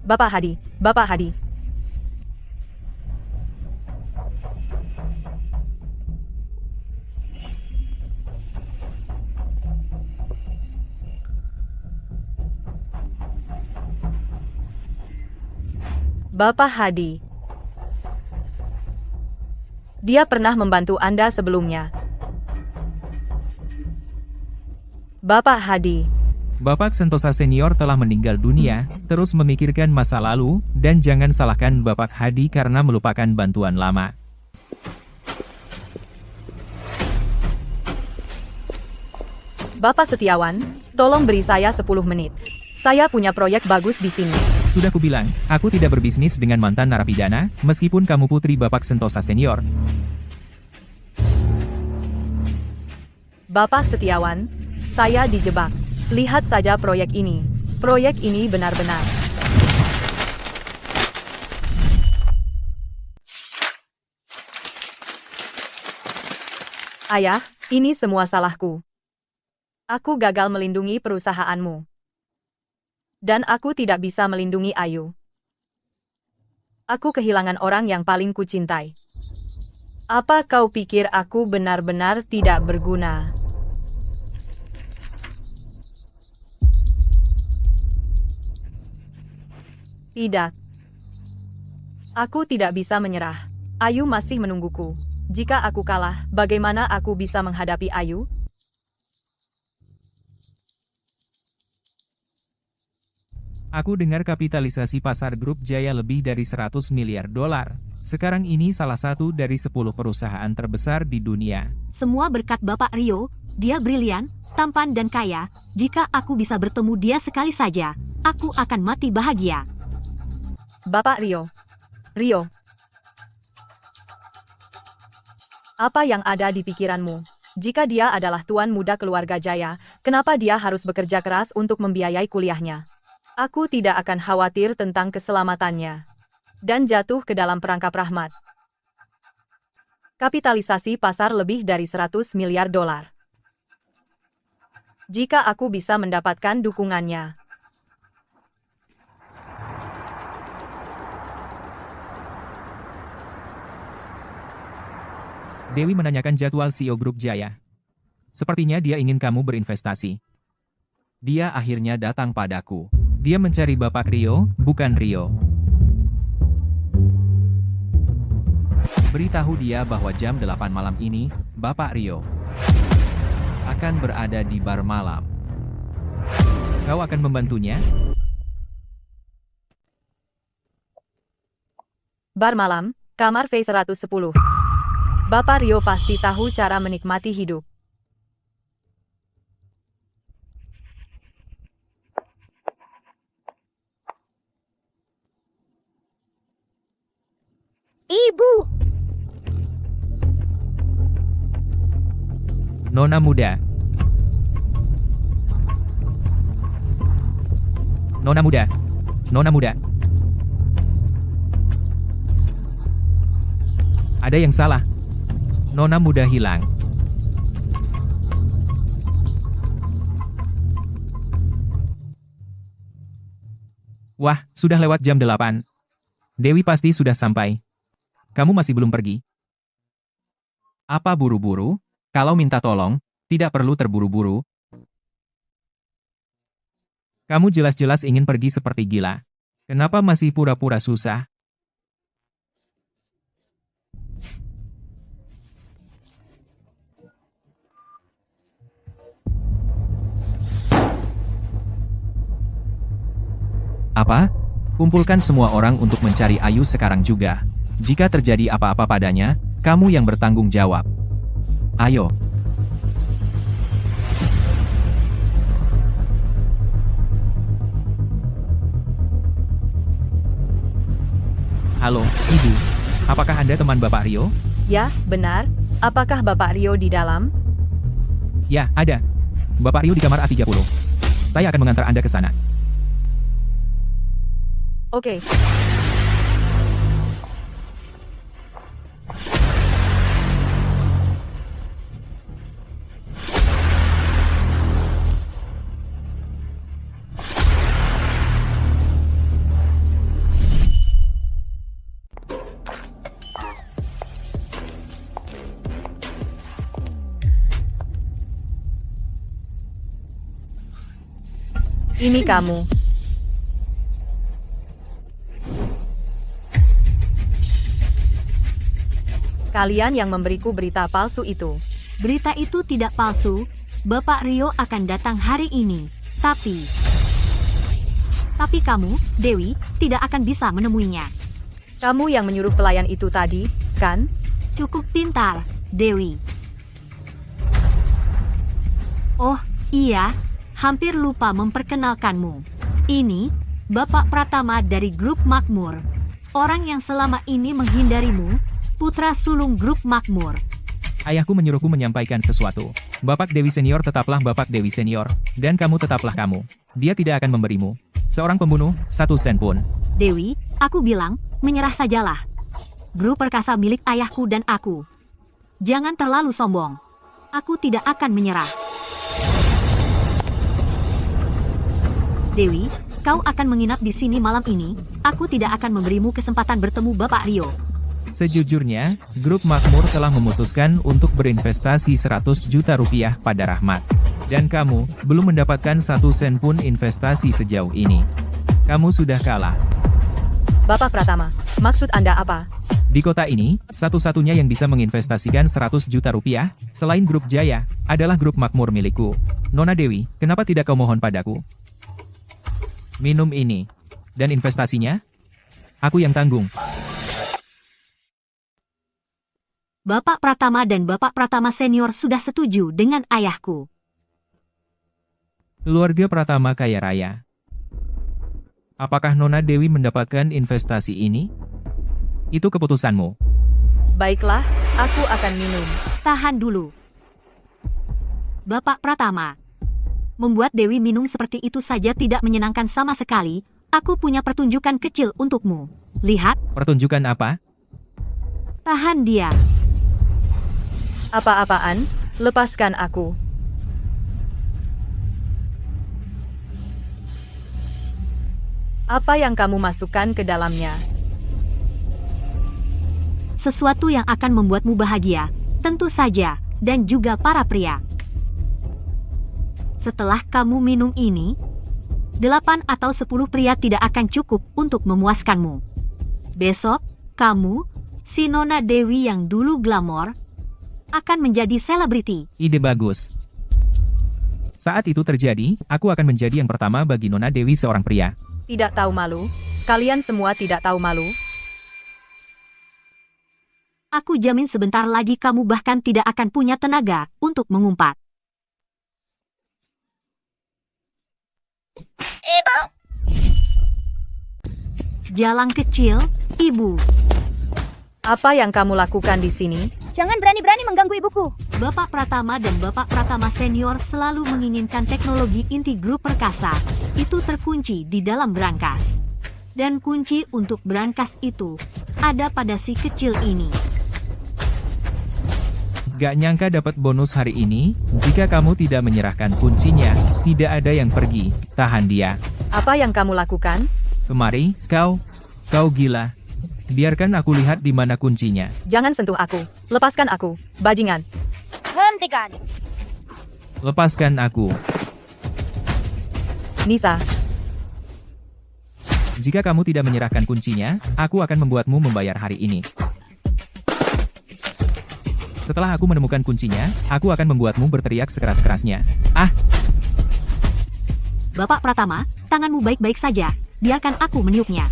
Bapak Hadi, Bapak Hadi. Bapak Hadi. Dia pernah membantu Anda sebelumnya. Bapak Hadi. Bapak Sentosa Senior telah meninggal dunia, terus memikirkan masa lalu, dan jangan salahkan Bapak Hadi karena melupakan bantuan lama. Bapak Setiawan, tolong beri saya 10 menit. Saya punya proyek bagus di sini. Sudah kubilang, aku tidak berbisnis dengan mantan narapidana, meskipun kamu putri Bapak Sentosa Senior. Bapak Setiawan, saya dijebak. Lihat saja proyek ini. Proyek ini benar-benar. Ayah, ini semua salahku. Aku gagal melindungi perusahaanmu. Dan aku tidak bisa melindungi Ayu. Aku kehilangan orang yang paling kucintai. Apa kau pikir aku benar-benar tidak berguna? Tidak. Aku tidak bisa menyerah. Ayu masih menungguku. Jika aku kalah, bagaimana aku bisa menghadapi Ayu? Aku dengar kapitalisasi pasar Grup Jaya lebih dari 100 miliar dolar. Sekarang ini salah satu dari 10 perusahaan terbesar di dunia. Semua berkat Bapak Rio, dia brilian, tampan dan kaya. Jika aku bisa bertemu dia sekali saja, aku akan mati bahagia. Bapak Rio. Rio. Apa yang ada di pikiranmu? Jika dia adalah tuan muda keluarga Jaya, kenapa dia harus bekerja keras untuk membiayai kuliahnya? Aku tidak akan khawatir tentang keselamatannya. Dan jatuh ke dalam perangkap rahmat. Kapitalisasi pasar lebih dari 100 miliar dolar. Jika aku bisa mendapatkan dukungannya. Dewi menanyakan jadwal CEO Grup Jaya. Sepertinya dia ingin kamu berinvestasi. Dia akhirnya datang padaku. Dia mencari Bapak Rio, bukan Rio. Beritahu dia bahwa jam 8 malam ini, Bapak Rio akan berada di bar malam. Kau akan membantunya? Bar malam, kamar V110. Bapak Rio pasti tahu cara menikmati hidup. Ibu, Nona muda. Nona muda. Nona muda. Ada yang salah. Nona muda hilang. Wah, sudah lewat jam 8. Dewi pasti sudah sampai. Kamu masih belum pergi? Apa buru-buru? Kalau minta tolong, tidak perlu terburu-buru. Kamu jelas-jelas ingin pergi seperti gila. Kenapa masih pura-pura susah? Apa? Kumpulkan semua orang untuk mencari Ayu sekarang juga. Jika terjadi apa-apa padanya, kamu yang bertanggung jawab. Ayo. Halo, Ibu. Apakah Anda teman Bapak Rio? Ya, benar. Apakah Bapak Rio di dalam? Ya, ada. Bapak Rio di kamar A30. Saya akan mengantar Anda ke sana. Oke. Ini kamu. Kalian yang memberiku berita palsu itu. Berita itu tidak palsu. Bapak Rio akan datang hari ini. Tapi kamu, Dewi, tidak akan bisa menemuinya. Kamu yang menyuruh pelayan itu tadi, kan? Cukup pintar, Dewi. Oh, iya. Hampir lupa memperkenalkanmu. Ini, Bapak Pratama dari Grup Makmur. Orang yang selama ini menghindarimu, putra sulung Grup Makmur. Ayahku menyuruhku menyampaikan sesuatu. Bapak Dewi Senior tetaplah Bapak Dewi Senior, dan kamu tetaplah kamu. Dia tidak akan memberimu seorang pembunuh, 1 sen pun. Dewi, aku bilang, menyerah sajalah. Grup perkasa milik ayahku dan aku. Jangan terlalu sombong. Aku tidak akan menyerah. Dewi, kau akan menginap di sini malam ini. Aku tidak akan memberimu kesempatan bertemu Bapak Rio. Sejujurnya, Grup Makmur telah memutuskan untuk berinvestasi 100 juta rupiah pada Rahmat. Dan kamu, belum mendapatkan 1 sen pun investasi sejauh ini. Kamu sudah kalah. Bapak Pratama, maksud Anda apa? Di kota ini, satu-satunya yang bisa menginvestasikan 100 juta rupiah, selain Grup Jaya, adalah Grup Makmur milikku. Nona Dewi, kenapa tidak kau mohon padaku? Minum ini. Dan investasinya? Aku yang tanggung. Bapak Pratama dan Bapak Pratama Senior sudah setuju dengan ayahku. Keluarga Pratama kaya raya. Apakah Nona Dewi mendapatkan investasi ini? Itu keputusanmu. Baiklah, aku akan minum. Tahan dulu. Bapak Pratama. Membuat Dewi minum seperti itu saja tidak menyenangkan sama sekali. Aku punya pertunjukan kecil untukmu. Lihat. Pertunjukan apa? Tahan dia. Apa-apaan? Lepaskan aku. Apa yang kamu masukkan ke dalamnya? Sesuatu yang akan membuatmu bahagia. Tentu saja. Dan juga para pria. Setelah kamu minum ini, 8 atau 10 pria tidak akan cukup untuk memuaskanmu. Besok, kamu, si Nona Dewi yang dulu glamor, akan menjadi selebriti. Ide bagus. Saat itu terjadi, aku akan menjadi yang pertama bagi Nona Dewi seorang pria. Tidak tahu malu? Kalian semua tidak tahu malu? Aku jamin sebentar lagi kamu bahkan tidak akan punya tenaga untuk mengumpat. Jalang kecil, Ibu. Apa yang kamu lakukan di sini? Jangan berani-berani mengganggu ibuku. Bapak Pratama dan Bapak Pratama Senior selalu menginginkan teknologi inti grup perkasa. Itu terkunci di dalam brankas. Dan kunci untuk brankas itu ada pada si kecil ini. Gak nyangka dapat bonus hari ini. Jika kamu tidak menyerahkan kuncinya, tidak ada yang pergi. Tahan dia. Apa yang kamu lakukan? Kemari, kau gila. Biarkan aku lihat di mana kuncinya. Jangan sentuh aku. Lepaskan aku, bajingan. Hentikan. Lepaskan aku. Nisa, Jika kamu tidak menyerahkan kuncinya, aku akan membuatmu membayar hari ini. Setelah aku menemukan kuncinya, aku akan membuatmu berteriak sekeras-kerasnya. Ah, Bapak Pratama, tanganmu baik-baik saja. Biarkan aku meniupnya.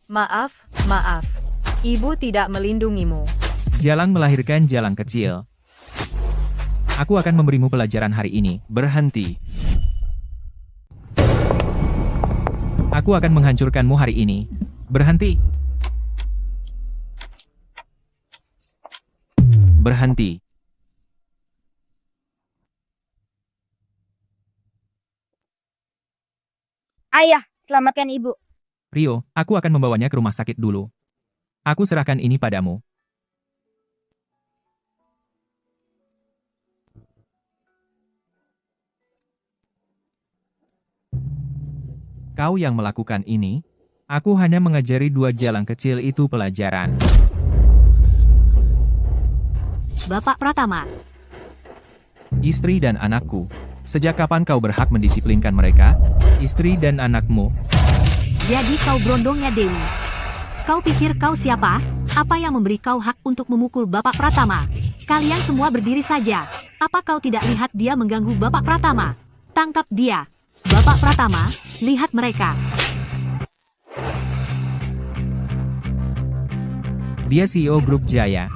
maaf. Ibu tidak melindungimu. jalang melahirkan jalang kecil. Aku akan memberimu pelajaran hari ini. Berhenti. Aku akan menghancurkanmu hari ini. Berhenti. Berhenti. Ayah, selamatkan ibu. Rio, aku akan membawanya ke rumah sakit dulu. Aku serahkan ini padamu. Kau yang melakukan ini? Aku hanya mengajari dua jalang kecil itu pelajaran. Bapak Pratama, Istri dan anakku. Sejak kapan kau berhak mendisiplinkan mereka? Istri dan anakmu. jadi kau berondongnya Dewi. Kau pikir kau siapa? Apa yang memberi kau hak untuk memukul Bapak Pratama? Kalian semua berdiri saja. Apa kau tidak lihat dia mengganggu Bapak Pratama? Tangkap dia. Bapak Pratama, lihat mereka. Dia CEO Grup Jaya.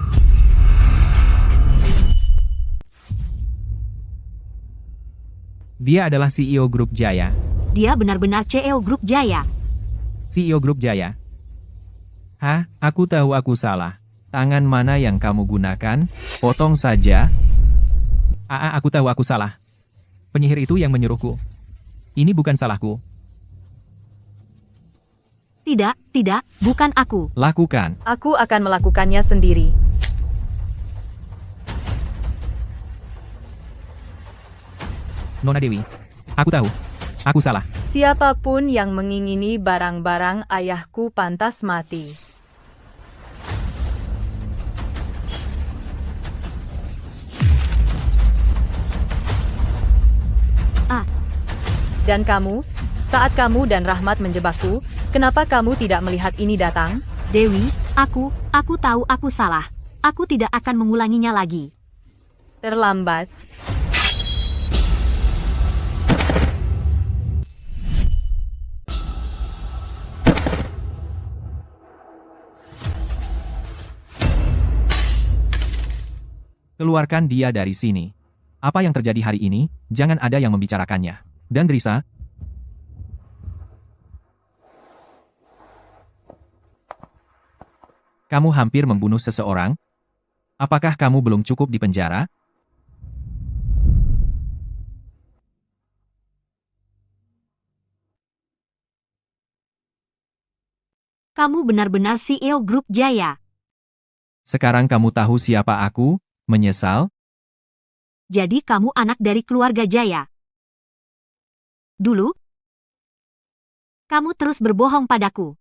Dia adalah CEO Grup Jaya. Dia benar-benar CEO Grup Jaya. CEO Grup Jaya. Hah, aku tahu aku salah. Tangan mana yang kamu gunakan? Potong saja. Aku tahu aku salah. Penyihir itu yang menyuruhku. Ini bukan salahku. Tidak, bukan aku. Lakukan. Aku akan melakukannya sendiri. Nona Dewi. Aku tahu. Aku salah. Siapapun yang mengingini barang-barang ayahku pantas mati. Dan kamu, saat kamu dan Rahmat menjebakku, kenapa kamu tidak melihat ini datang? Dewi, aku tahu aku salah. Aku tidak akan mengulanginya lagi. Terlambat. Keluarkan dia dari sini. Apa yang terjadi hari ini, jangan ada yang membicarakannya. Dan Grisa, kamu hampir membunuh seseorang? Apakah kamu belum cukup di penjara? Kamu benar-benar CEO Grup Jaya. Sekarang kamu tahu siapa aku? Menyesal? Jadi kamu anak dari keluarga Jaya. Dulu, kamu terus berbohong padaku.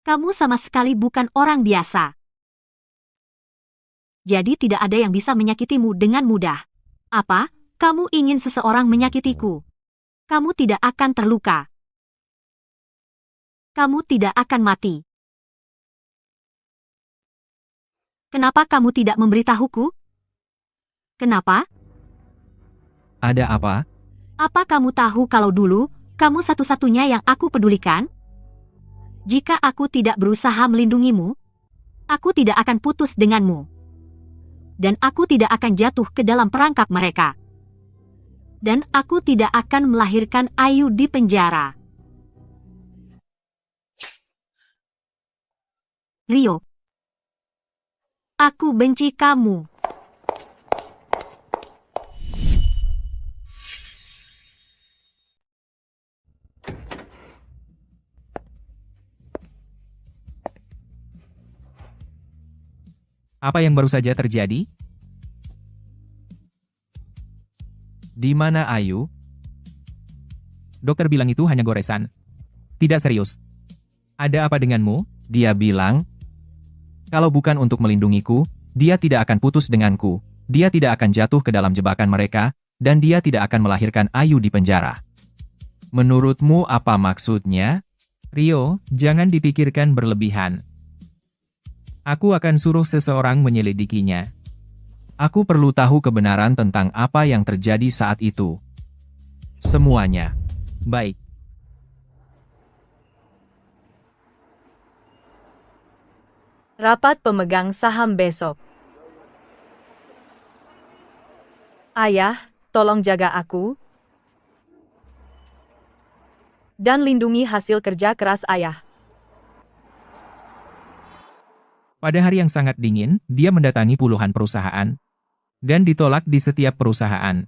Kamu sama sekali bukan orang biasa. Jadi tidak ada yang bisa menyakitimu dengan mudah. Apa? Kamu ingin seseorang menyakitiku? Kamu tidak akan terluka. Kamu tidak akan mati. Kenapa kamu tidak memberitahuku? Kenapa? Ada apa? Apa kamu tahu kalau dulu, kamu satu-satunya yang aku pedulikan? Jika aku tidak berusaha melindungimu, aku tidak akan putus denganmu. Dan aku tidak akan jatuh ke dalam perangkap mereka. Dan aku tidak akan melahirkan Ayu di penjara. Rio. Aku benci kamu. Apa yang baru saja terjadi? Di mana Ayu? Dokter bilang itu hanya goresan. tidak serius. Ada apa denganmu? Dia bilang, kalau bukan untuk melindungiku, dia tidak akan putus denganku. Dia tidak akan jatuh ke dalam jebakan mereka, dan dia tidak akan melahirkan Ayu di penjara. Menurutmu apa maksudnya? Rio, jangan dipikirkan berlebihan. Aku akan suruh seseorang menyelidikinya. Aku perlu tahu kebenaran tentang apa yang terjadi saat itu. Semuanya. Baik. Rapat pemegang saham besok. Ayah, tolong jaga aku. Dan lindungi hasil kerja keras ayah. Pada hari yang sangat dingin, dia mendatangi puluhan perusahaan. Dan ditolak di setiap perusahaan.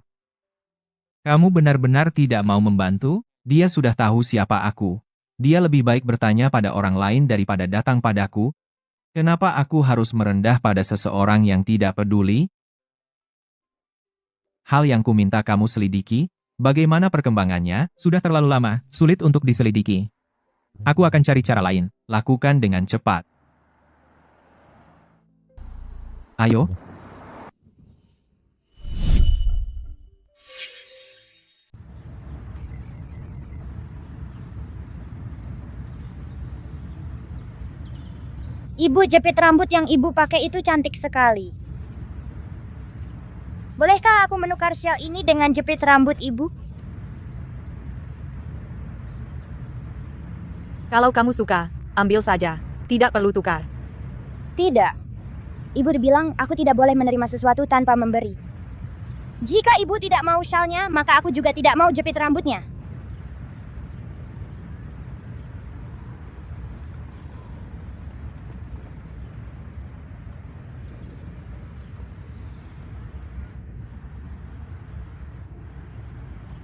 Kamu benar-benar tidak mau membantu? Dia sudah tahu siapa aku. Dia lebih baik bertanya pada orang lain daripada datang padaku. Kenapa aku harus merendah pada seseorang yang tidak peduli? Hal yang kuminta kamu selidiki, bagaimana perkembangannya? Sudah terlalu lama, sulit untuk diselidiki. Aku akan cari cara lain. Lakukan dengan cepat. Ayo. Ibu, jepit rambut yang ibu pakai itu cantik sekali. Bolehkah aku menukar shell ini dengan jepit rambut ibu? Kalau kamu suka, ambil saja. Tidak perlu tukar. Tidak. Ibu bilang aku tidak boleh menerima sesuatu tanpa memberi. Jika ibu tidak mau shellnya, maka aku juga tidak mau jepit rambutnya.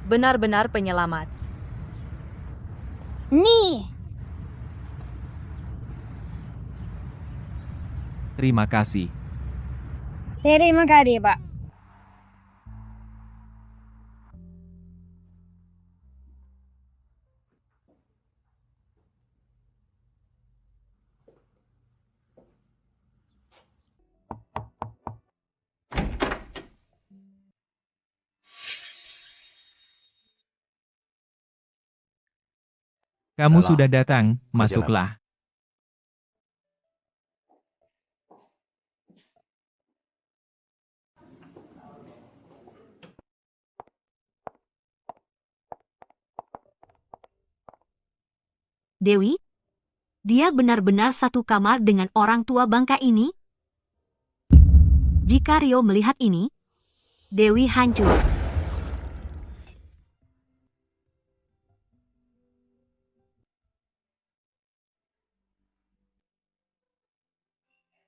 Benar-benar penyelamat. Nih, Terima kasih. terima kasih, Pak. Kamu Dalam sudah datang, perjalanan. masuklah. Dewi? Dia benar-benar satu kamar dengan orang tua bangka ini? Jika Rio melihat ini, Dewi hancur.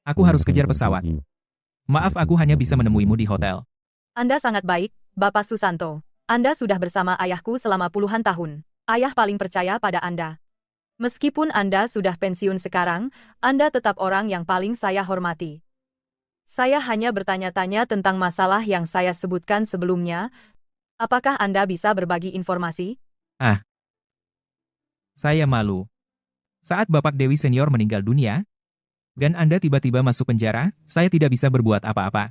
Aku harus kejar pesawat. Maaf, aku hanya bisa menemuimu di hotel. Anda sangat baik, Bapak Susanto. Anda sudah bersama ayahku selama puluhan tahun. Ayah paling percaya pada Anda. Meskipun Anda sudah pensiun sekarang, Anda tetap orang yang paling saya hormati. Saya hanya bertanya-tanya tentang masalah yang saya sebutkan sebelumnya. Apakah Anda bisa berbagi informasi? Saya malu. Saat Bapak Dewi Senior meninggal dunia, dan Anda tiba-tiba masuk penjara, saya tidak bisa berbuat apa-apa.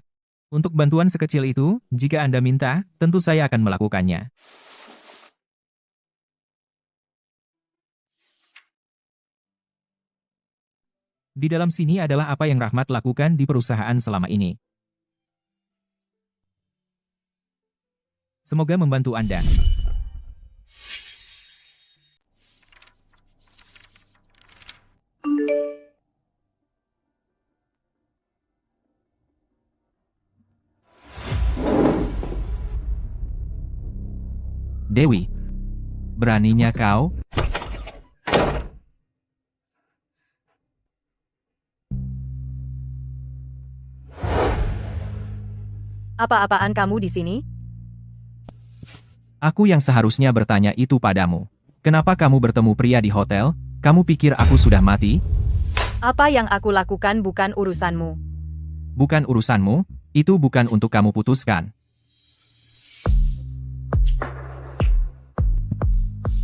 Untuk bantuan sekecil itu, jika Anda minta, tentu saya akan melakukannya. Di dalam sini adalah apa yang Rahmat lakukan di perusahaan selama ini. Semoga membantu Anda. Dewi. Beraninya kau? Apa-apaan kamu di sini? Aku yang seharusnya bertanya itu padamu. Kenapa kamu bertemu pria di hotel? Kamu pikir aku sudah mati? Apa yang aku lakukan bukan urusanmu. Bukan urusanmu, itu bukan untuk kamu putuskan.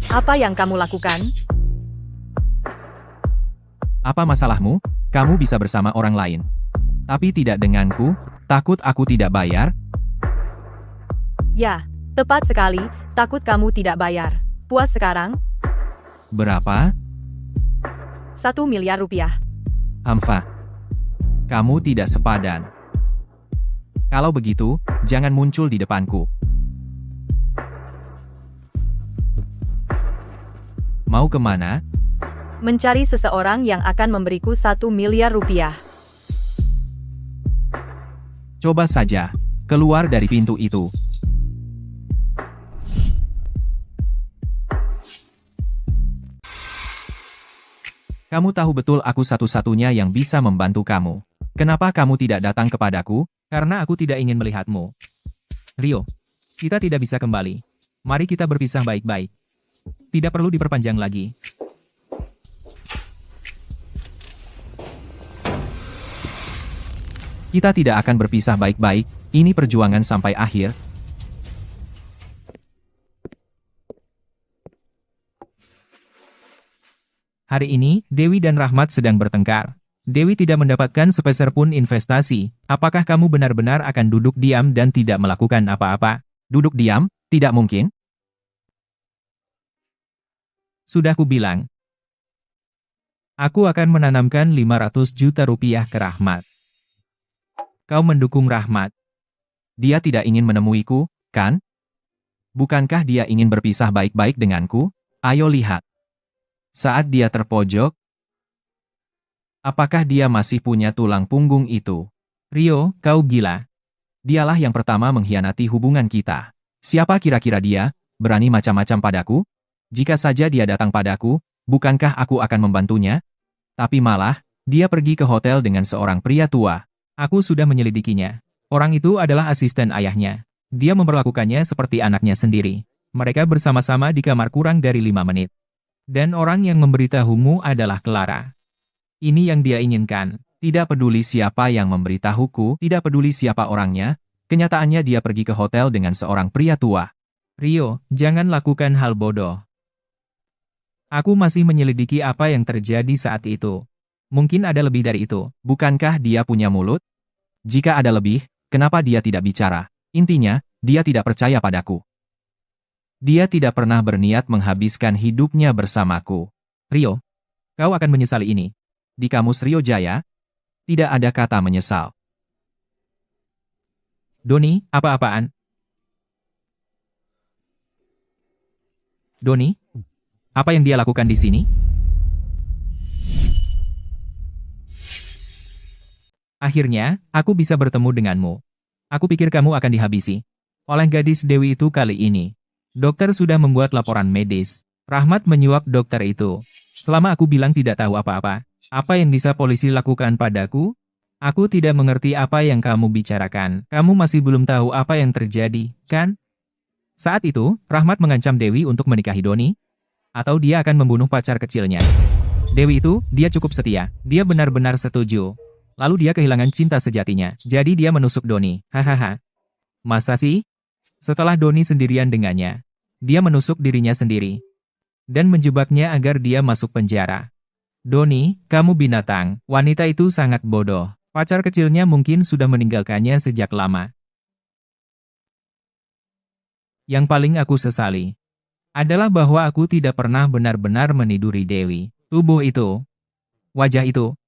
Apa yang kamu lakukan? Apa masalahmu? Kamu bisa bersama orang lain. Tapi tidak denganku, takut aku tidak bayar? Ya, tepat sekali, takut kamu tidak bayar. Puas sekarang? Berapa? 1 miliar rupiah. Hamfa. Kamu tidak sepadan. Kalau begitu, jangan muncul di depanku. Mau kemana? Mencari seseorang yang akan memberiku 1 miliar rupiah. Coba saja, keluar dari pintu itu. Kamu tahu betul aku satu-satunya yang bisa membantu kamu. Kenapa kamu tidak datang kepadaku? Karena aku tidak ingin melihatmu. Rio, kita tidak bisa kembali. Mari kita berpisah baik-baik. Tidak perlu diperpanjang lagi. Kita tidak akan berpisah baik-baik, ini perjuangan sampai akhir. Hari ini, Dewi dan Rahmat sedang bertengkar. Dewi tidak mendapatkan sepeser pun investasi. Apakah kamu benar-benar akan duduk diam dan tidak melakukan apa-apa? Duduk diam? Tidak mungkin. Sudah kubilang. Aku akan menanamkan 500 juta rupiah ke Rahmat. Kau mendukung Rahmat. Dia tidak ingin menemuiku, kan? Bukankah dia ingin berpisah baik-baik denganku? Ayo lihat. Saat dia terpojok, apakah dia masih punya tulang punggung itu? Rio, kau gila. Dialah yang pertama mengkhianati hubungan kita. Siapa kira-kira dia, berani macam-macam padaku? Jika saja dia datang padaku, bukankah aku akan membantunya? Tapi malah, dia pergi ke hotel dengan seorang pria tua. Aku sudah menyelidikinya. Orang itu adalah asisten ayahnya. Dia memperlakukannya seperti anaknya sendiri. Mereka bersama-sama di kamar kurang dari 5 menit. Dan orang yang memberitahumu adalah Clara. Ini yang dia inginkan. Tidak peduli siapa yang memberitahuku, tidak peduli siapa orangnya, kenyataannya dia pergi ke hotel dengan seorang pria tua. Rio, jangan lakukan hal bodoh. Aku masih menyelidiki apa yang terjadi saat itu. Mungkin ada lebih dari itu. Bukankah dia punya mulut? Jika ada lebih, kenapa dia tidak bicara? Intinya, dia tidak percaya padaku. Dia tidak pernah berniat menghabiskan hidupnya bersamaku. Rio, kau akan menyesali ini. Di kamus Rio Jaya, tidak ada kata menyesal. Doni, apa-apaan? Doni, apa yang dia lakukan di sini? Akhirnya, aku bisa bertemu denganmu. Aku pikir kamu akan dihabisi oleh gadis Dewi itu kali ini. Dokter sudah membuat laporan medis. Rahmat menyuap dokter itu. Selama aku bilang tidak tahu apa-apa, apa yang bisa polisi lakukan padaku? Aku tidak mengerti apa yang kamu bicarakan. Kamu masih belum tahu apa yang terjadi, kan? Saat itu, Rahmat mengancam Dewi untuk menikahi Doni, atau dia akan membunuh pacar kecilnya. Dewi itu, dia cukup setia. Dia benar-benar setuju. Lalu dia kehilangan cinta sejatinya. Jadi dia menusuk Doni. Hahaha. Masa sih? Setelah Doni sendirian dengannya, dia menusuk dirinya sendiri. Dan menjebaknya agar dia masuk penjara. Doni, kamu binatang. Wanita itu sangat bodoh. Pacar kecilnya mungkin sudah meninggalkannya sejak lama. Yang paling aku sesali adalah bahwa aku tidak pernah benar-benar meniduri Dewi. Tubuh itu, wajah itu,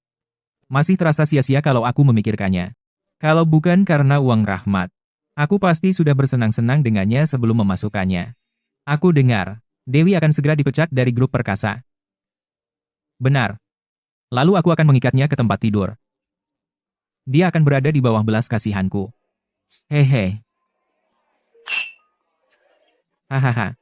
masih terasa sia-sia kalau aku memikirkannya. Kalau bukan karena uang Rahmat, aku pasti sudah bersenang-senang dengannya sebelum memasukkannya. Aku dengar, Dewi akan segera dipecat dari grup perkasa. Benar. Lalu aku akan mengikatnya ke tempat tidur. Dia akan berada di bawah belas kasihanku. Hehe. Hahaha.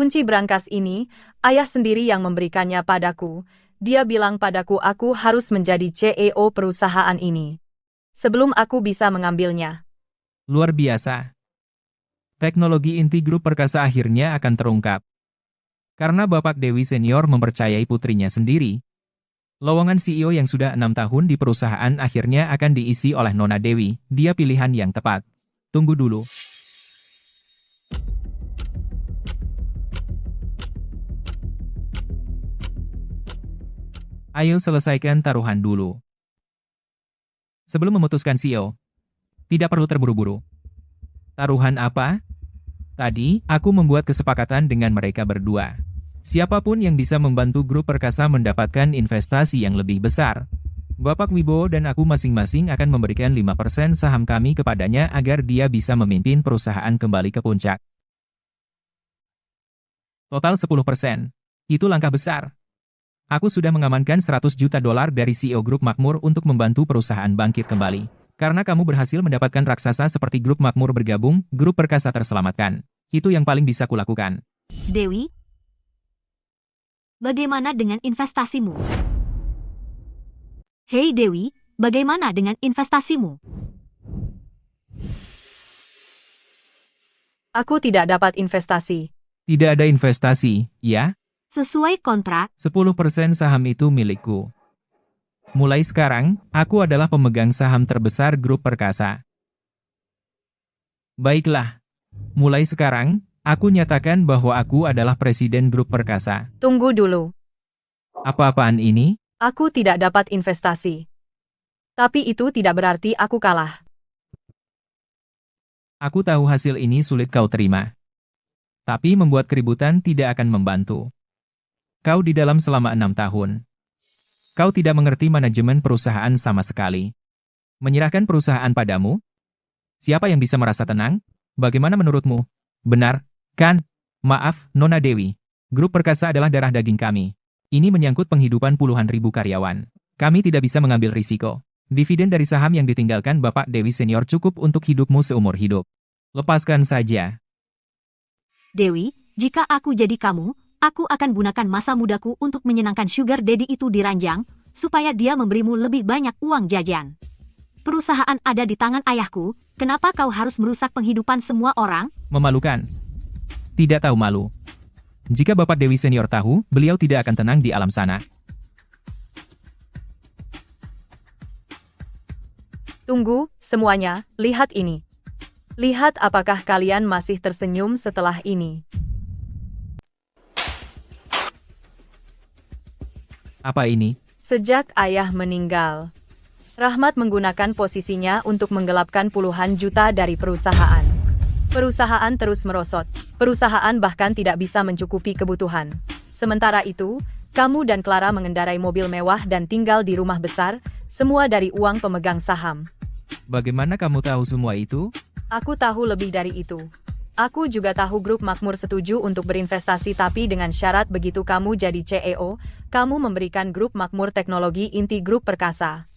Kunci brankas ini, ayah sendiri yang memberikannya padaku. Dia bilang padaku aku harus menjadi CEO perusahaan ini. Sebelum aku bisa mengambilnya. Luar biasa. Teknologi inti grup perkasa akhirnya akan terungkap. Karena Bapak Dewi Senior mempercayai putrinya sendiri, lowongan CEO yang sudah 6 tahun di perusahaan akhirnya akan diisi oleh Nona Dewi. Dia pilihan yang tepat. Tunggu dulu. Ayo selesaikan taruhan dulu. Sebelum memutuskan CEO, tidak perlu terburu-buru. Taruhan apa? Tadi, aku membuat kesepakatan dengan mereka berdua. Siapapun yang bisa membantu grup perkasa mendapatkan investasi yang lebih besar, Bapak Wibowo dan aku masing-masing akan memberikan 5% saham kami kepadanya agar dia bisa memimpin perusahaan kembali ke puncak. Total 10%. Itu langkah besar. Aku sudah mengamankan 100 juta dolar dari CEO Grup Makmur untuk membantu perusahaan bangkit kembali. Karena kamu berhasil mendapatkan raksasa seperti Grup Makmur bergabung, grup perkasa terselamatkan. Itu yang paling bisa kulakukan. Dewi, bagaimana dengan investasimu? Hei Dewi, bagaimana dengan investasimu? Aku tidak dapat investasi. Tidak ada investasi, ya? Sesuai kontrak, 10% saham itu milikku. Mulai sekarang, aku adalah pemegang saham terbesar grup perkasa. Baiklah. Mulai sekarang, aku nyatakan bahwa aku adalah presiden grup perkasa. Tunggu dulu. Apa-apaan ini? Aku tidak dapat investasi. Tapi itu tidak berarti aku kalah. Aku tahu hasil ini sulit kau terima. Tapi membuat keributan tidak akan membantu. Kau di dalam selama 6 tahun. Kau tidak mengerti manajemen perusahaan sama sekali. Menyerahkan perusahaan padamu? Siapa yang bisa merasa tenang? Bagaimana menurutmu? Benar, kan? Maaf, Nona Dewi. Grup perkasa adalah darah daging kami. Ini menyangkut penghidupan puluhan ribu karyawan. Kami tidak bisa mengambil risiko. Dividen dari saham yang ditinggalkan Bapak Dewi Senior cukup untuk hidupmu seumur hidup. Lepaskan saja. Dewi, jika aku jadi kamu, aku akan gunakan masa mudaku untuk menyenangkan Sugar Daddy itu di ranjang, supaya dia memberimu lebih banyak uang jajan. Perusahaan ada di tangan ayahku, kenapa kau harus merusak penghidupan semua orang? Memalukan. Tidak tahu malu. Jika Bapak Dewi Senior tahu, beliau tidak akan tenang di alam sana. Tunggu, semuanya, lihat ini. Lihat apakah kalian masih tersenyum setelah ini. Apa ini? Sejak ayah meninggal, Rahmat menggunakan posisinya untuk menggelapkan puluhan juta dari perusahaan. Perusahaan terus merosot. Perusahaan bahkan tidak bisa mencukupi kebutuhan. Sementara itu, kamu dan Clara mengendarai mobil mewah dan tinggal di rumah besar, semua dari uang pemegang saham. Bagaimana kamu tahu semua itu? Aku tahu lebih dari itu. Aku juga tahu Grup Makmur setuju untuk berinvestasi tapi dengan syarat begitu kamu jadi CEO, kamu memberikan Grup Makmur teknologi inti grup perkasa.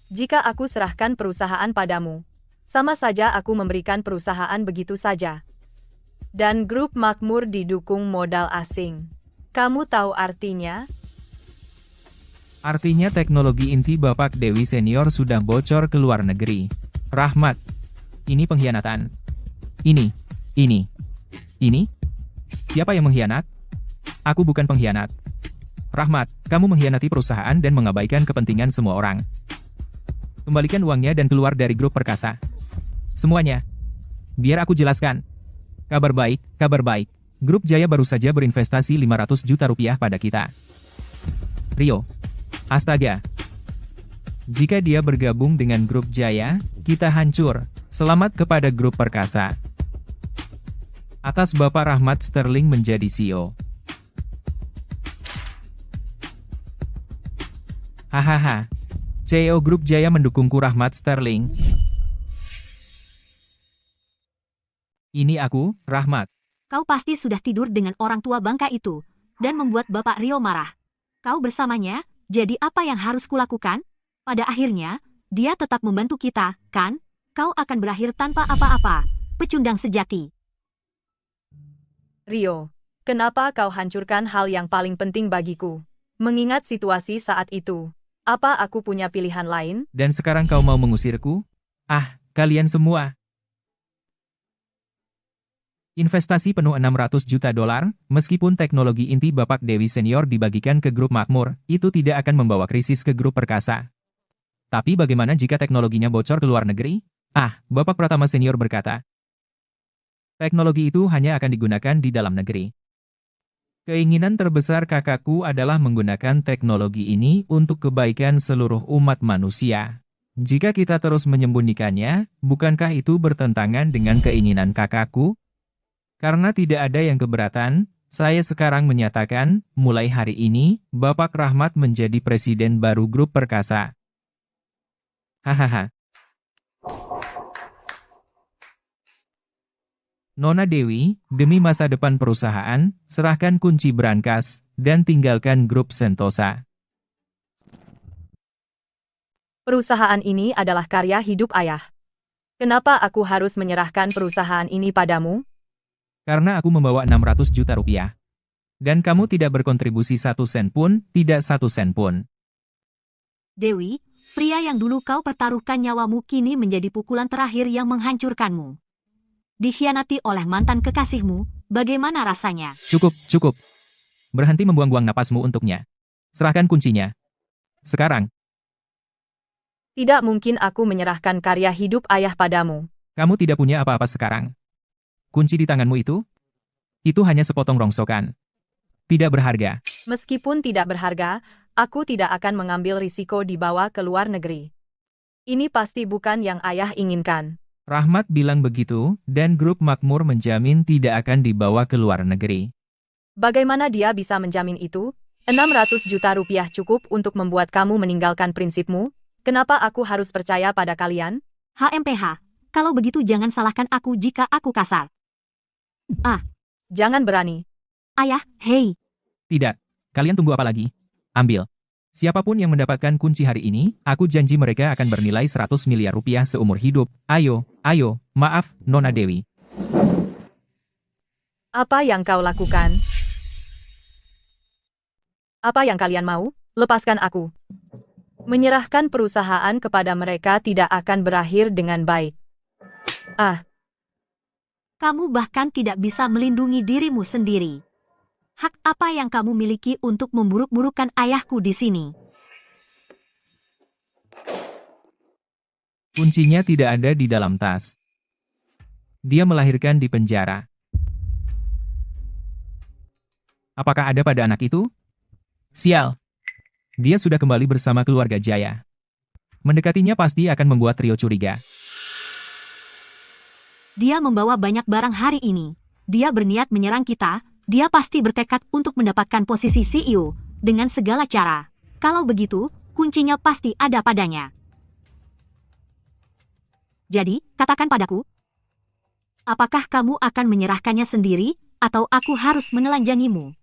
Jika aku serahkan perusahaan padamu, sama saja aku memberikan perusahaan begitu saja. Dan Grup Makmur didukung modal asing. Kamu tahu artinya? Artinya teknologi inti Bapak Dewi Senior sudah bocor ke luar negeri. Rahmat. Ini pengkhianatan. Ini. Siapa yang mengkhianat? Aku bukan pengkhianat. Rahmat, kamu mengkhianati perusahaan dan mengabaikan kepentingan semua orang. Kembalikan uangnya dan keluar dari grup perkasa. Semuanya. Biar aku jelaskan. Kabar baik. Grup Jaya baru saja berinvestasi 500 juta rupiah pada kita. Rio. Astaga. Jika dia bergabung dengan grup Jaya, kita hancur. Selamat kepada grup perkasa. Atas Bapak Rahmat Sterling menjadi CEO. Hahaha. CEO Grup Jaya mendukungku Rahmat Sterling. Ini aku, Rahmat. Kau pasti sudah tidur dengan orang tua bangka itu, dan membuat Bapak Rio marah. Kau bersamanya, jadi apa yang harus kulakukan? Pada akhirnya, dia tetap membantu kita, kan? Kau akan berakhir tanpa apa-apa. Pecundang sejati. Rio, kenapa kau hancurkan hal yang paling penting bagiku? Mengingat situasi saat itu, apa aku punya pilihan lain? Dan sekarang kau mau mengusirku? Ah, kalian semua. Investasi penuh 600 juta dolar, meskipun teknologi inti Bapak Dewi Senior dibagikan ke grup makmur, itu tidak akan membawa krisis ke grup perkasa. Tapi bagaimana jika teknologinya bocor ke luar negeri? Ah, Bapak Pratama Senior berkata, teknologi itu hanya akan digunakan di dalam negeri. Keinginan terbesar kakakku adalah menggunakan teknologi ini untuk kebaikan seluruh umat manusia. Jika kita terus menyembunyikannya, bukankah itu bertentangan dengan keinginan kakakku? Karena tidak ada yang keberatan, saya sekarang menyatakan, mulai hari ini, Bapak Rahmat menjadi presiden baru grup perkasa. Hahaha. Nona Dewi, demi masa depan perusahaan, serahkan kunci brankas, dan tinggalkan grup Sentosa. Perusahaan ini adalah karya hidup ayah. Kenapa aku harus menyerahkan perusahaan ini padamu? Karena aku membawa 600 juta rupiah. Dan kamu tidak berkontribusi 1 sen pun, tidak 1 sen pun. Dewi, pria yang dulu kau pertaruhkan nyawamu kini menjadi pukulan terakhir yang menghancurkanmu. Dikhianati oleh mantan kekasihmu, bagaimana rasanya? Cukup, cukup. Berhenti membuang-buang napasmu untuknya. Serahkan kuncinya. Sekarang. Tidak mungkin aku menyerahkan karya hidup ayah padamu. Kamu tidak punya apa-apa sekarang. Kunci di tanganmu itu hanya sepotong rongsokan. Tidak berharga. Meskipun tidak berharga, aku tidak akan mengambil risiko dibawa ke luar negeri. Ini pasti bukan yang ayah inginkan. Rahmat bilang begitu, dan grup makmur menjamin tidak akan dibawa ke luar negeri. Bagaimana dia bisa menjamin itu? 600 juta rupiah cukup untuk membuat kamu meninggalkan prinsipmu? Kenapa aku harus percaya pada kalian? HMPH, kalau begitu jangan salahkan aku jika aku kasar. Jangan berani. Ayah, hei. Tidak. Kalian tunggu apa lagi? Ambil. Siapapun yang mendapatkan kunci hari ini, aku janji mereka akan bernilai 100 miliar rupiah seumur hidup. Ayo, maaf, Nona Dewi. Apa yang kau lakukan? Apa yang kalian mau? Lepaskan aku. Menyerahkan perusahaan kepada mereka tidak akan berakhir dengan baik. Kamu bahkan tidak bisa melindungi dirimu sendiri. Hak apa yang kamu miliki untuk memburuk-burukkan ayahku di sini? Kuncinya tidak ada di dalam tas. Dia melahirkan di penjara. Apakah ada pada anak itu? Sial. Dia sudah kembali bersama keluarga Jaya. Mendekatinya pasti akan membuat trio curiga. Dia membawa banyak barang hari ini. Dia berniat menyerang kita. Dia pasti bertekad untuk mendapatkan posisi CEO dengan segala cara. Kalau begitu, kuncinya pasti ada padanya. Jadi, katakan padaku, apakah kamu akan menyerahkannya sendiri, atau aku harus menelanjangimu?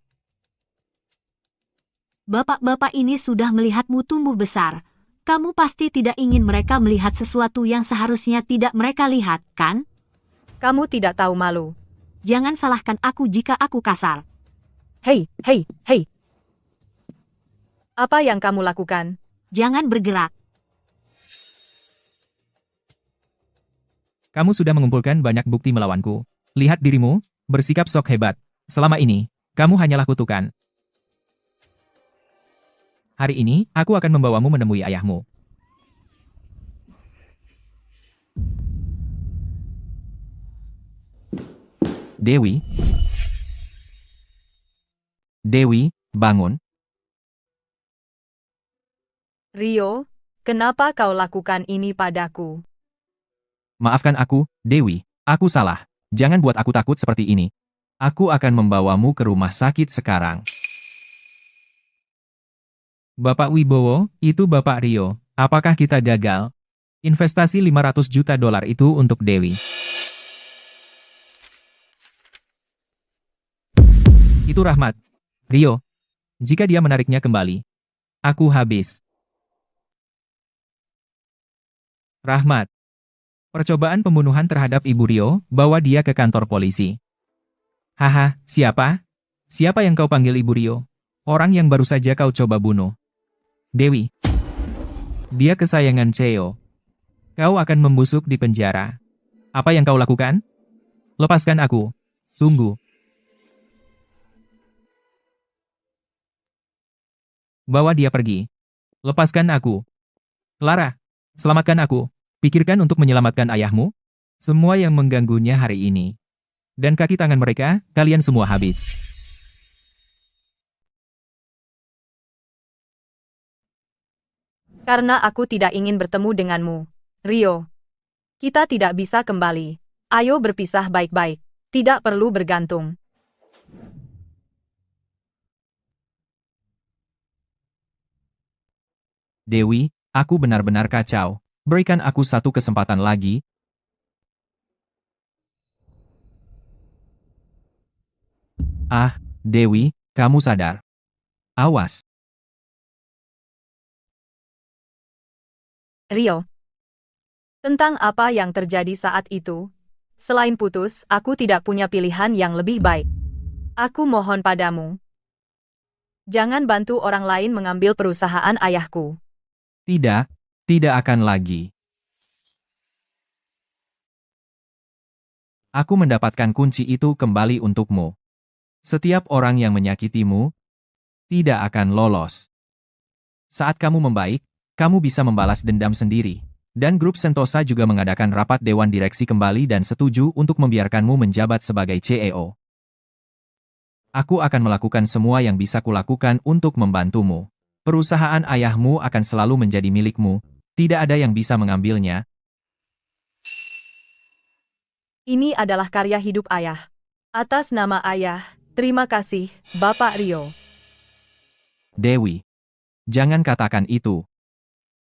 Bapak-bapak ini sudah melihatmu tumbuh besar. Kamu pasti tidak ingin mereka melihat sesuatu yang seharusnya tidak mereka lihat, kan? Kamu tidak tahu malu. Jangan salahkan aku jika aku kasar. Hei. Apa yang kamu lakukan? Jangan bergerak. Kamu sudah mengumpulkan banyak bukti melawanku. Lihat dirimu, bersikap sok hebat. Selama ini, kamu hanyalah kutukan. Hari ini, aku akan membawamu menemui ayahmu. Dewi, bangun. Rio, kenapa kau lakukan ini padaku? Maafkan aku, Dewi. Aku salah. Jangan buat aku takut seperti ini. Aku akan membawamu ke rumah sakit sekarang. Bapak Wibowo, itu Bapak Rio. Apakah kita gagal? Investasi 500 juta dolar itu untuk Dewi. Itu Rahmat. Rio. Jika dia menariknya kembali, aku habis. Rahmat. Percobaan pembunuhan terhadap Ibu Rio, bawa dia ke kantor polisi. Haha, siapa? Siapa yang kau panggil Ibu Rio? Orang yang baru saja kau coba bunuh. Dewi. Dia kesayangan Cheo. Kau akan membusuk di penjara. Apa yang kau lakukan? Lepaskan aku. Tunggu, bawa dia pergi. Lepaskan aku. Clara, selamatkan aku. Pikirkan untuk menyelamatkan ayahmu. Semua yang mengganggunya hari ini. Dan kaki tangan mereka, kalian semua habis. Karena aku tidak ingin bertemu denganmu. Rio, kita tidak bisa kembali. Ayo berpisah baik-baik. Tidak perlu bergantung. Dewi, aku benar-benar kacau. Berikan aku satu kesempatan lagi. Ah, Dewi, kamu sadar. Awas. Rio, tentang apa yang terjadi saat itu, selain putus, aku tidak punya pilihan yang lebih baik. Aku mohon padamu, jangan bantu orang lain mengambil perusahaan ayahku. Tidak, tidak akan lagi. Aku mendapatkan kunci itu kembali untukmu. Setiap orang yang menyakitimu, tidak akan lolos. Saat kamu membaik, kamu bisa membalas dendam sendiri. Dan grup Sentosa juga mengadakan rapat Dewan Direksi kembali dan setuju untuk membiarkanmu menjabat sebagai CEO. Aku akan melakukan semua yang bisa kulakukan untuk membantumu. Perusahaan ayahmu akan selalu menjadi milikmu. Tidak ada yang bisa mengambilnya. Ini adalah karya hidup ayah. Atas nama ayah, terima kasih, Bapak Rio. Dewi, jangan katakan itu.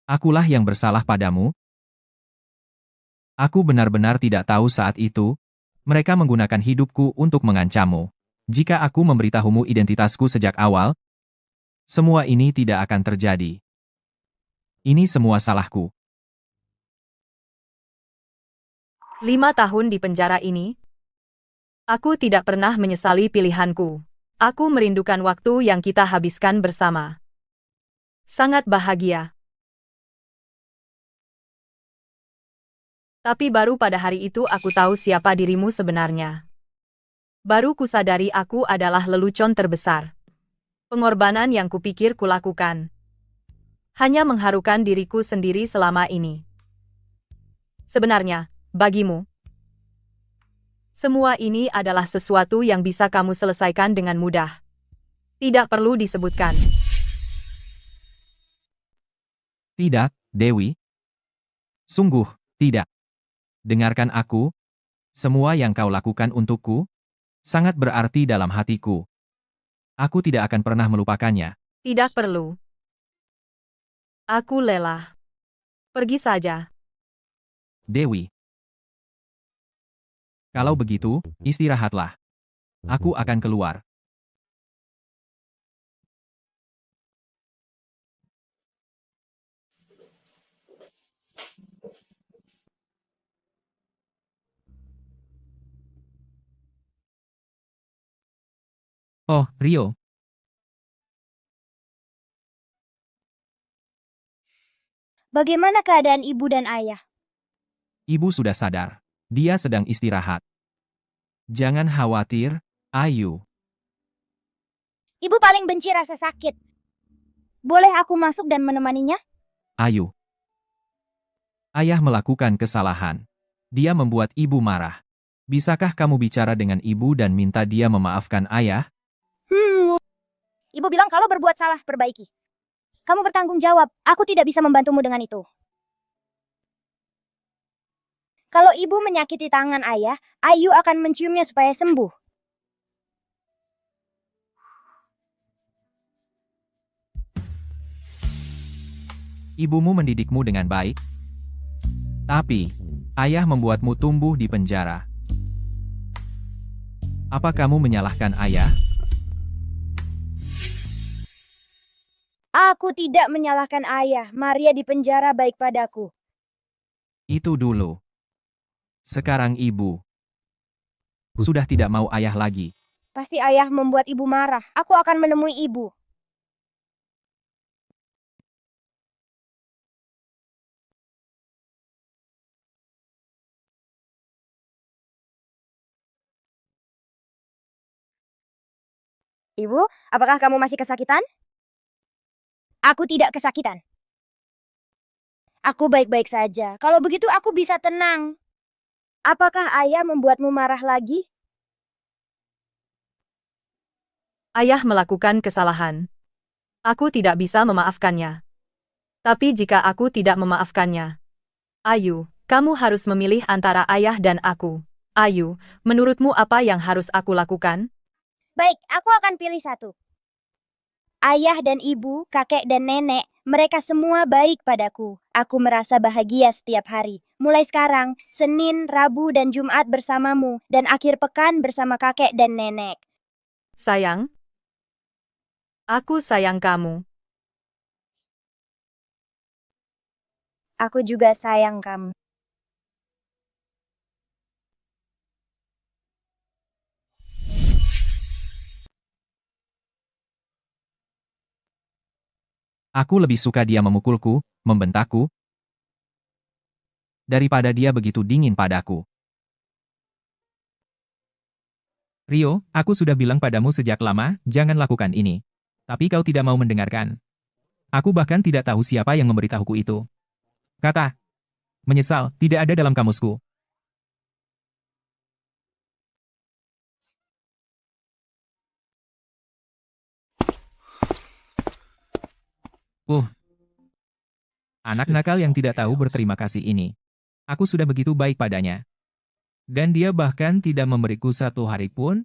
Akulah yang bersalah padamu. Aku benar-benar tidak tahu saat itu. Mereka menggunakan hidupku untuk mengancammu. Jika aku memberitahumu identitasku sejak awal, semua ini tidak akan terjadi. Ini semua salahku. 5 tahun di penjara ini, aku tidak pernah menyesali pilihanku. Aku merindukan waktu yang kita habiskan bersama. Sangat bahagia. Tapi baru pada hari itu aku tahu siapa dirimu sebenarnya. Baru kusadari aku adalah lelucon terbesar. Pengorbanan yang kupikir kulakukan hanya mengharukan diriku sendiri selama ini. Sebenarnya, bagimu, semua ini adalah sesuatu yang bisa kamu selesaikan dengan mudah. Tidak perlu disebutkan. Tidak, Dewi. Sungguh, tidak. Dengarkan aku. Semua yang kau lakukan untukku sangat berarti dalam hatiku. Aku tidak akan pernah melupakannya. Tidak perlu. Aku lelah. Pergi saja. Dewi. Kalau begitu, istirahatlah. Aku akan keluar. Oh, Rio, Bagaimana keadaan ibu dan ayah? Ibu sudah sadar. Dia sedang istirahat. Jangan khawatir, Ayu. Ibu paling benci rasa sakit. Boleh aku masuk dan menemaninya? Ayu. Ayah melakukan kesalahan. Dia membuat ibu marah. Bisakah kamu bicara dengan ibu dan minta dia memaafkan ayah? Ibu bilang kalau berbuat salah, perbaiki. Kamu bertanggung jawab. Aku tidak bisa membantumu dengan itu. Kalau ibu menyakiti tangan ayah, Ayu akan menciumnya supaya sembuh. Ibumu mendidikmu dengan baik. Tapi, ayah membuatmu tumbuh di penjara. Apa kamu menyalahkan ayah? Aku tidak menyalahkan ayah. Maria di penjara baik padaku. Itu dulu. Sekarang ibu sudah tidak mau ayah lagi. Pasti ayah membuat ibu marah. Aku akan menemui ibu. Ibu, apakah kamu masih kesakitan? Aku tidak kesakitan. Aku baik-baik saja. Kalau begitu aku bisa tenang. Apakah ayah membuatmu marah lagi? Ayah melakukan kesalahan. Aku tidak bisa memaafkannya. Tapi jika aku tidak memaafkannya, Ayu, kamu harus memilih antara ayah dan aku. Ayu, menurutmu apa yang harus aku lakukan? Baik, aku akan pilih satu. Ayah dan ibu, kakek dan nenek, mereka semua baik padaku. Aku merasa bahagia setiap hari. Mulai sekarang, Senin, Rabu, dan Jumat bersamamu, dan akhir pekan bersama kakek dan nenek. Sayang, aku sayang kamu. Aku juga sayang kamu. Aku lebih suka dia memukulku, membentakku, daripada dia begitu dingin padaku. Rio, aku sudah bilang padamu sejak lama, jangan lakukan ini. Tapi kau tidak mau mendengarkan. Aku bahkan tidak tahu siapa yang memberitahuku itu. Kata, menyesal, tidak ada dalam kamusku. Anak nakal yang tidak tahu berterima kasih ini. Aku sudah begitu baik padanya. Dan dia bahkan tidak memberiku satu hari pun.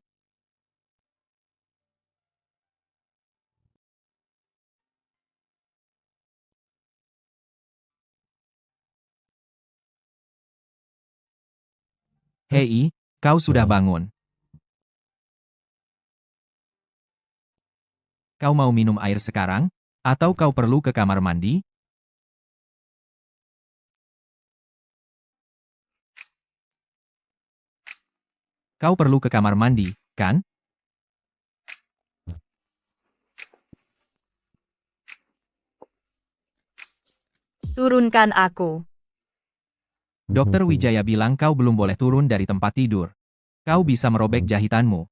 Hei, kau sudah bangun. Kau mau minum air sekarang? Atau kau perlu ke kamar mandi? Kau perlu ke kamar mandi, kan? Turunkan aku. Dokter Wijaya bilang kau belum boleh turun dari tempat tidur. Kau bisa merobek jahitanmu.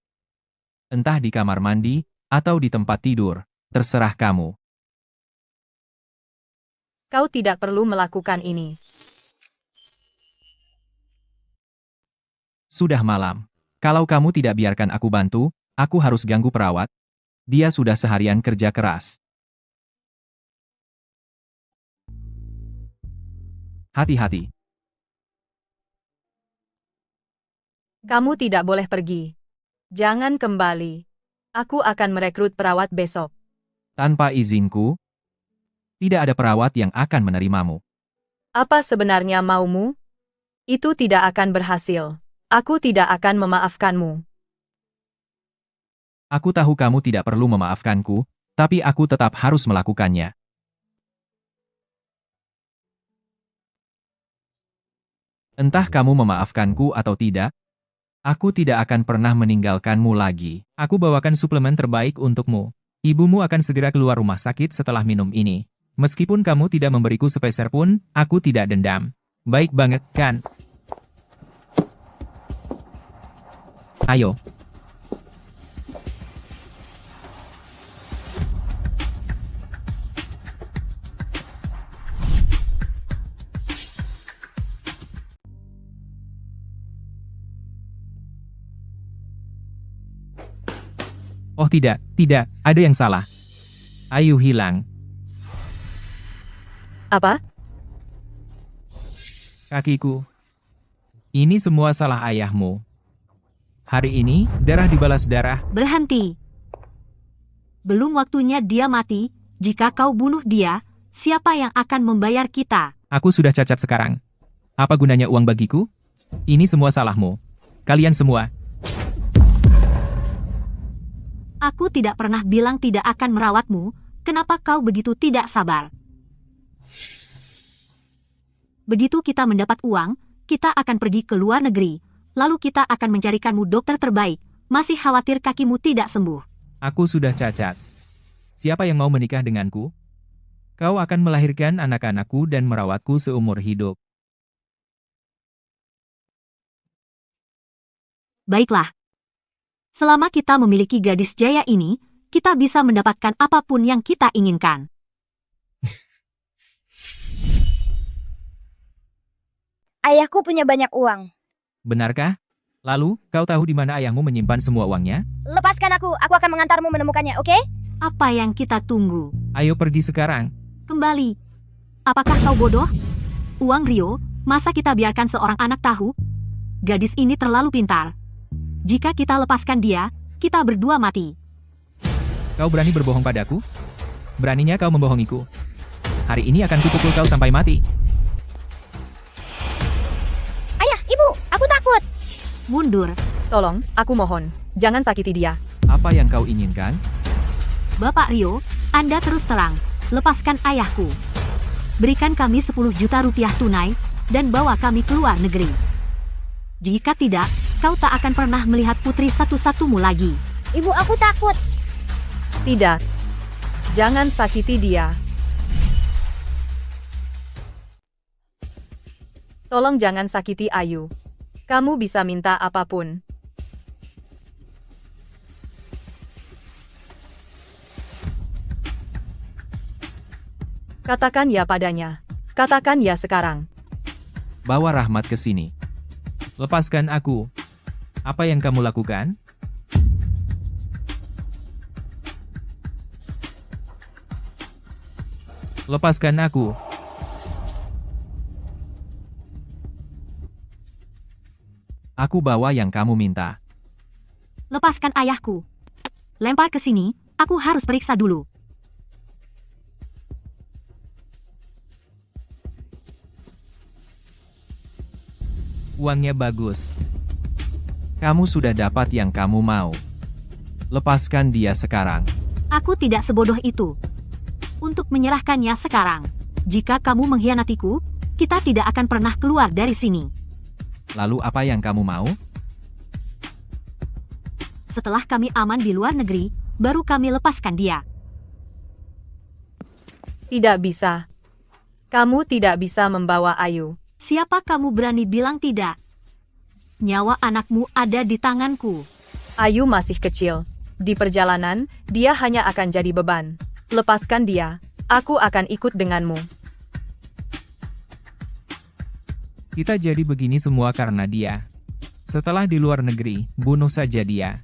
Entah di kamar mandi, atau di tempat tidur. Terserah kamu. Kau tidak perlu melakukan ini. Sudah malam. Kalau kamu tidak biarkan aku bantu, aku harus ganggu perawat. Dia sudah seharian kerja keras. Hati-hati. Kamu tidak boleh pergi. Jangan kembali. Aku akan merekrut perawat besok. Tanpa izinku, tidak ada perawat yang akan menerimamu. Apa sebenarnya maumu? Itu tidak akan berhasil. Aku tidak akan memaafkanmu. Aku tahu kamu tidak perlu memaafkanku, tapi aku tetap harus melakukannya. Entah kamu memaafkanku atau tidak, aku tidak akan pernah meninggalkanmu lagi. Aku bawakan suplemen terbaik untukmu. Ibumu akan segera keluar rumah sakit setelah minum ini. Meskipun kamu tidak memberiku sepeser pun, aku tidak dendam. Baik banget, kan? Ayo. Oh tidak, ada yang salah. Ayu hilang. Apa? Kakiku. Ini semua salah ayahmu. Hari ini, darah dibalas darah. Berhenti. Belum waktunya dia mati. Jika kau bunuh dia, siapa yang akan membayar kita? Aku sudah cacat sekarang. Apa gunanya uang bagiku? Ini semua salahmu. Kalian semua. Aku tidak pernah bilang tidak akan merawatmu. Kenapa kau begitu tidak sabar? Begitu kita mendapat uang, kita akan pergi ke luar negeri. Lalu kita akan mencarikanmu dokter terbaik. Masih khawatir kakimu tidak sembuh. Aku sudah cacat. Siapa yang mau menikah denganku? Kau akan melahirkan anak-anakku dan merawatku seumur hidup. Baiklah. Selama kita memiliki gadis jaya ini, kita bisa mendapatkan apapun yang kita inginkan. Ayahku punya banyak uang. Benarkah? Lalu, kau tahu di mana ayahmu menyimpan semua uangnya? Lepaskan aku akan mengantarmu menemukannya, oke? Apa yang kita tunggu? Ayo pergi sekarang. Kembali. Apakah kau bodoh? Uang Rio, masa kita biarkan seorang anak tahu? Gadis ini terlalu pintar. Jika kita lepaskan dia, kita berdua mati. Kau berani berbohong padaku? Beraninya kau membohongiku. Hari ini akan kupukul kau sampai mati. Ayah, ibu, aku takut. Mundur. Tolong, aku mohon. Jangan sakiti dia. Apa yang kau inginkan? Bapak Rio, Anda terus terang. Lepaskan ayahku. Berikan kami 10 juta rupiah tunai, dan bawa kami keluar negeri. Jika tidak, kau tak akan pernah melihat putri satu-satumu lagi. Ibu, aku takut. Tidak. Jangan sakiti dia. Tolong jangan sakiti Ayu. Kamu bisa minta apapun. Katakan ya padanya. Katakan ya sekarang. Bawa Rahmat ke sini. Lepaskan aku. Apa yang kamu lakukan? Lepaskan aku. Aku bawa yang kamu minta. Lepaskan ayahku. Lempar ke sini, aku harus periksa dulu. Uangnya bagus. Kamu sudah dapat yang kamu mau. Lepaskan dia sekarang. Aku tidak sebodoh itu. Untuk menyerahkannya sekarang. Jika kamu mengkhianatiku, kita tidak akan pernah keluar dari sini. Lalu apa yang kamu mau? Setelah kami aman di luar negeri, baru kami lepaskan dia. Tidak bisa. Kamu tidak bisa membawa Ayu. Siapa kamu berani bilang tidak? Nyawa anakmu ada di tanganku. Ayu masih kecil. Di perjalanan, dia hanya akan jadi beban. Lepaskan dia. Aku akan ikut denganmu. Kita jadi begini semua karena dia. Setelah di luar negeri, bunuh saja dia.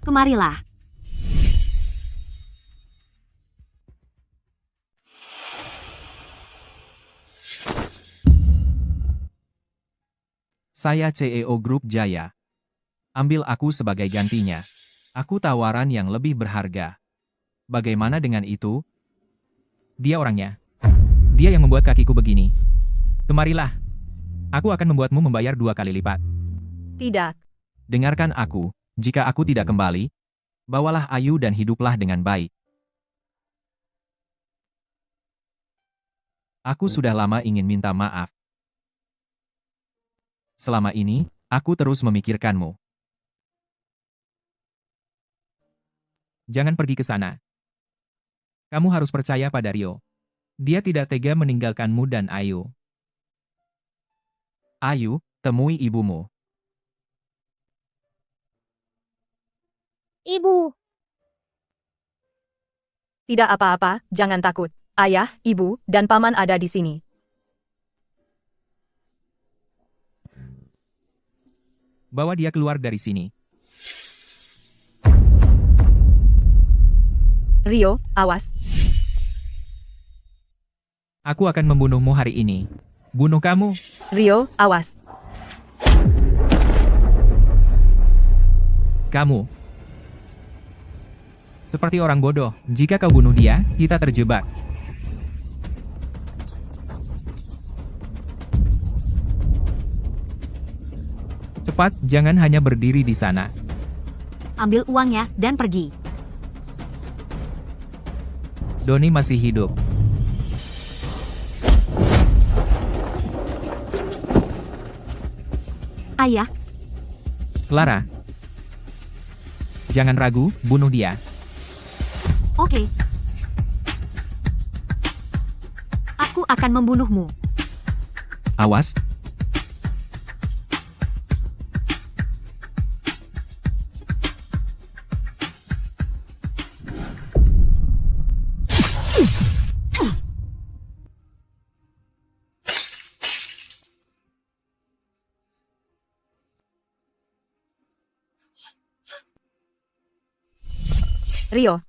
Kemarilah. Saya CEO Grup Jaya. Ambil aku sebagai gantinya. Aku tawaran yang lebih berharga. Bagaimana dengan itu? Dia orangnya. Dia yang membuat kakiku begini. Kemarilah. Aku akan membuatmu membayar 2 kali lipat. Tidak. Dengarkan aku, jika aku tidak kembali, bawalah Ayu dan hiduplah dengan baik. Aku sudah lama ingin minta maaf. Selama ini, aku terus memikirkanmu. Jangan pergi ke sana. Kamu harus percaya pada Rio. Dia tidak tega meninggalkanmu dan Ayu. Ayu, temui ibumu. Ibu, Tidak apa-apa, jangan takut. Ayah, ibu, dan paman ada di sini. Bawa dia keluar dari sini. Rio, awas. Aku akan membunuhmu hari ini. Bunuh kamu. Rio, awas. Kamu. Seperti orang bodoh, jika kau bunuh dia, kita terjebak. Cepat, jangan hanya berdiri di sana. Ambil uangnya dan pergi. Doni masih hidup. Ayah, Clara. Jangan ragu, bunuh dia. oke. Aku akan membunuhmu. Awas, Rio.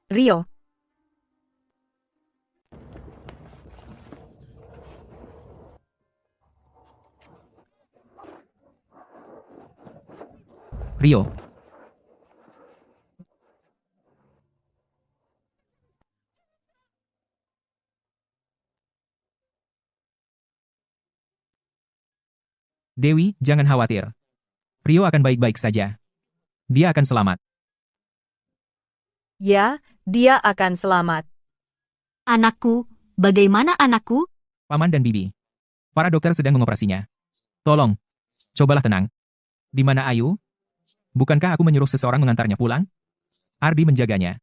Rio. Rio. Dewi, jangan khawatir. Rio akan baik-baik saja. Dia akan selamat. Ya, dia akan selamat. Anakku, bagaimana anakku? Paman dan Bibi. Para dokter sedang mengoperasinya. Tolong. Cobalah tenang. Di mana Ayu? Bukankah aku menyuruh seseorang mengantarnya pulang? Ardi menjaganya.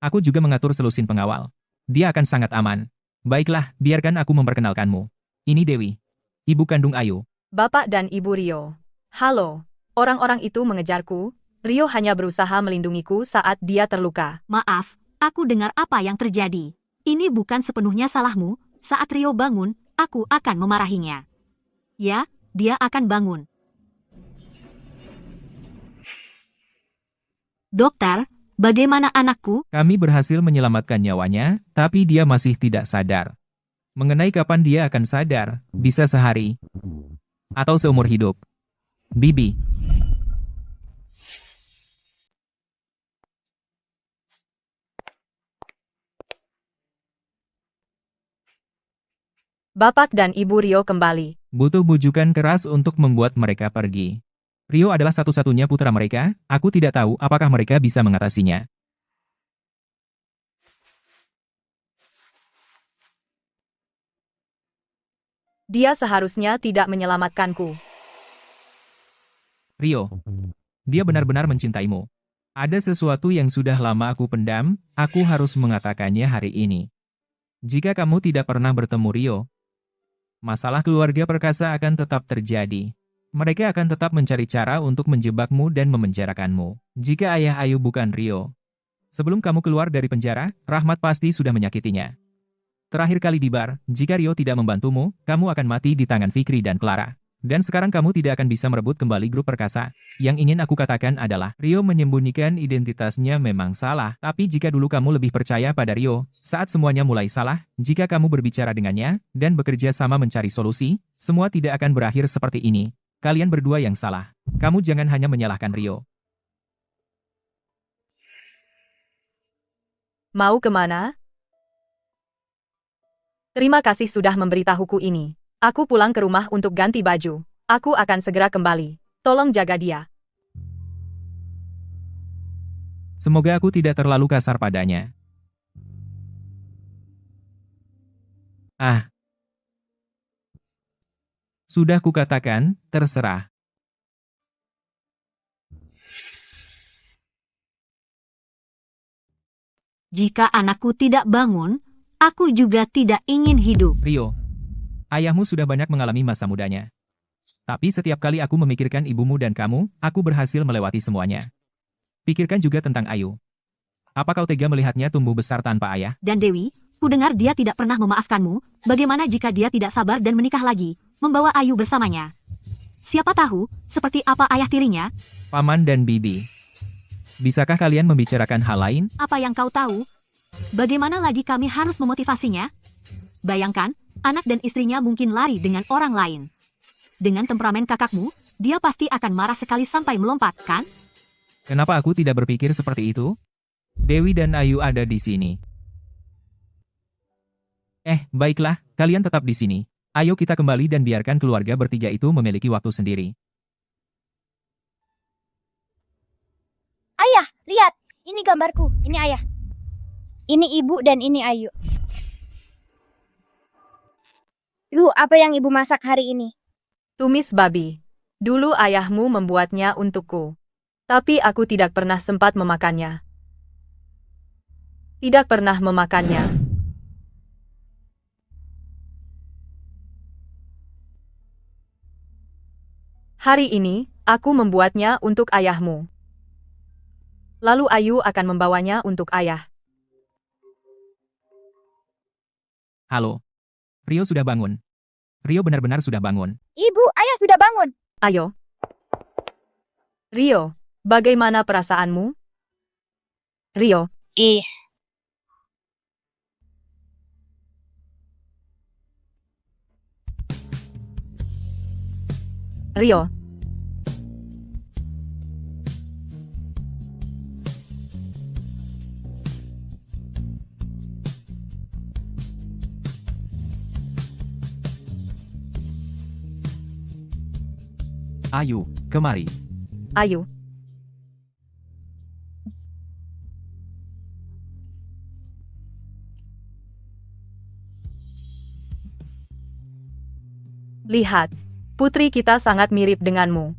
Aku juga mengatur selusin pengawal. Dia akan sangat aman. Baiklah, biarkan aku memperkenalkanmu. Ini Dewi. Ibu kandung Ayu. Bapak dan Ibu Rio. Halo. Orang-orang itu mengejarku. Rio hanya berusaha melindungiku saat dia terluka. Maaf, aku dengar apa yang terjadi. Ini bukan sepenuhnya salahmu. Saat Rio bangun, aku akan memarahinya. Ya, dia akan bangun. Dokter, bagaimana anakku? Kami berhasil menyelamatkan nyawanya, tapi dia masih tidak sadar. Mengenai kapan dia akan sadar, bisa sehari. Atau seumur hidup. Bibi. Bapak dan Ibu Rio kembali. Butuh bujukan keras untuk membuat mereka pergi. Rio adalah satu-satunya putra mereka, aku tidak tahu apakah mereka bisa mengatasinya. Dia seharusnya tidak menyelamatkanku. Rio, dia benar-benar mencintaimu. Ada sesuatu yang sudah lama aku pendam, aku harus mengatakannya hari ini. Jika kamu tidak pernah bertemu Rio, masalah keluarga perkasa akan tetap terjadi. Mereka akan tetap mencari cara untuk menjebakmu dan memenjarakanmu. Jika ayah Ayu bukan Rio, sebelum kamu keluar dari penjara, Rahmat pasti sudah menyakitinya. Terakhir kali di bar, jika Rio tidak membantumu, kamu akan mati di tangan Fikri dan Clara. Dan sekarang kamu tidak akan bisa merebut kembali grup perkasa. Yang ingin aku katakan adalah, Rio menyembunyikan identitasnya memang salah, tapi jika dulu kamu lebih percaya pada Rio, saat semuanya mulai salah, jika kamu berbicara dengannya, dan bekerja sama mencari solusi, semua tidak akan berakhir seperti ini. Kalian berdua yang salah. Kamu jangan hanya menyalahkan Rio. Mau kemana? Terima kasih sudah memberitahuku ini. Aku pulang ke rumah untuk ganti baju. Aku akan segera kembali. Tolong jaga dia. Semoga aku tidak terlalu kasar padanya. Ah. Sudah kukatakan, terserah. Jika anakku tidak bangun, aku juga tidak ingin hidup. Rio, ayahmu sudah banyak mengalami masa mudanya. Tapi setiap kali aku memikirkan ibumu dan kamu, aku berhasil melewati semuanya. Pikirkan juga tentang Ayu. Apa kau tega melihatnya tumbuh besar tanpa ayah? Dan Dewi, ku dengar dia tidak pernah memaafkanmu. Bagaimana jika dia tidak sabar dan menikah lagi, membawa Ayu bersamanya? Siapa tahu, seperti apa ayah tirinya? Paman dan Bibi. Bisakah kalian membicarakan hal lain? Apa yang kau tahu? Bagaimana lagi kami harus memotivasinya? Bayangkan, anak dan istrinya mungkin lari dengan orang lain. Dengan temperamen kakakmu, dia pasti akan marah sekali sampai melompat, kan? Kenapa aku tidak berpikir seperti itu? Dewi dan Ayu ada di sini. Baiklah, kalian tetap di sini. Ayo kita kembali dan biarkan keluarga bertiga itu memiliki waktu sendiri. Ayah, lihat. Ini gambarku. Ini ayah. Ini ibu dan ini Ayu. Ibu, apa yang ibu masak hari ini? Tumis babi. Dulu ayahmu membuatnya untukku. Tapi aku tidak pernah sempat memakannya. Tidak pernah memakannya. Hari ini, aku membuatnya untuk ayahmu. Lalu Ayu akan membawanya untuk ayah. Halo. Rio sudah bangun. Rio benar-benar sudah bangun. Ibu, ayah sudah bangun. Ayo. Rio, bagaimana perasaanmu? Rio, Ih, Rio, Ayu, kemari. Ayu. Lihat, putri kita sangat mirip denganmu.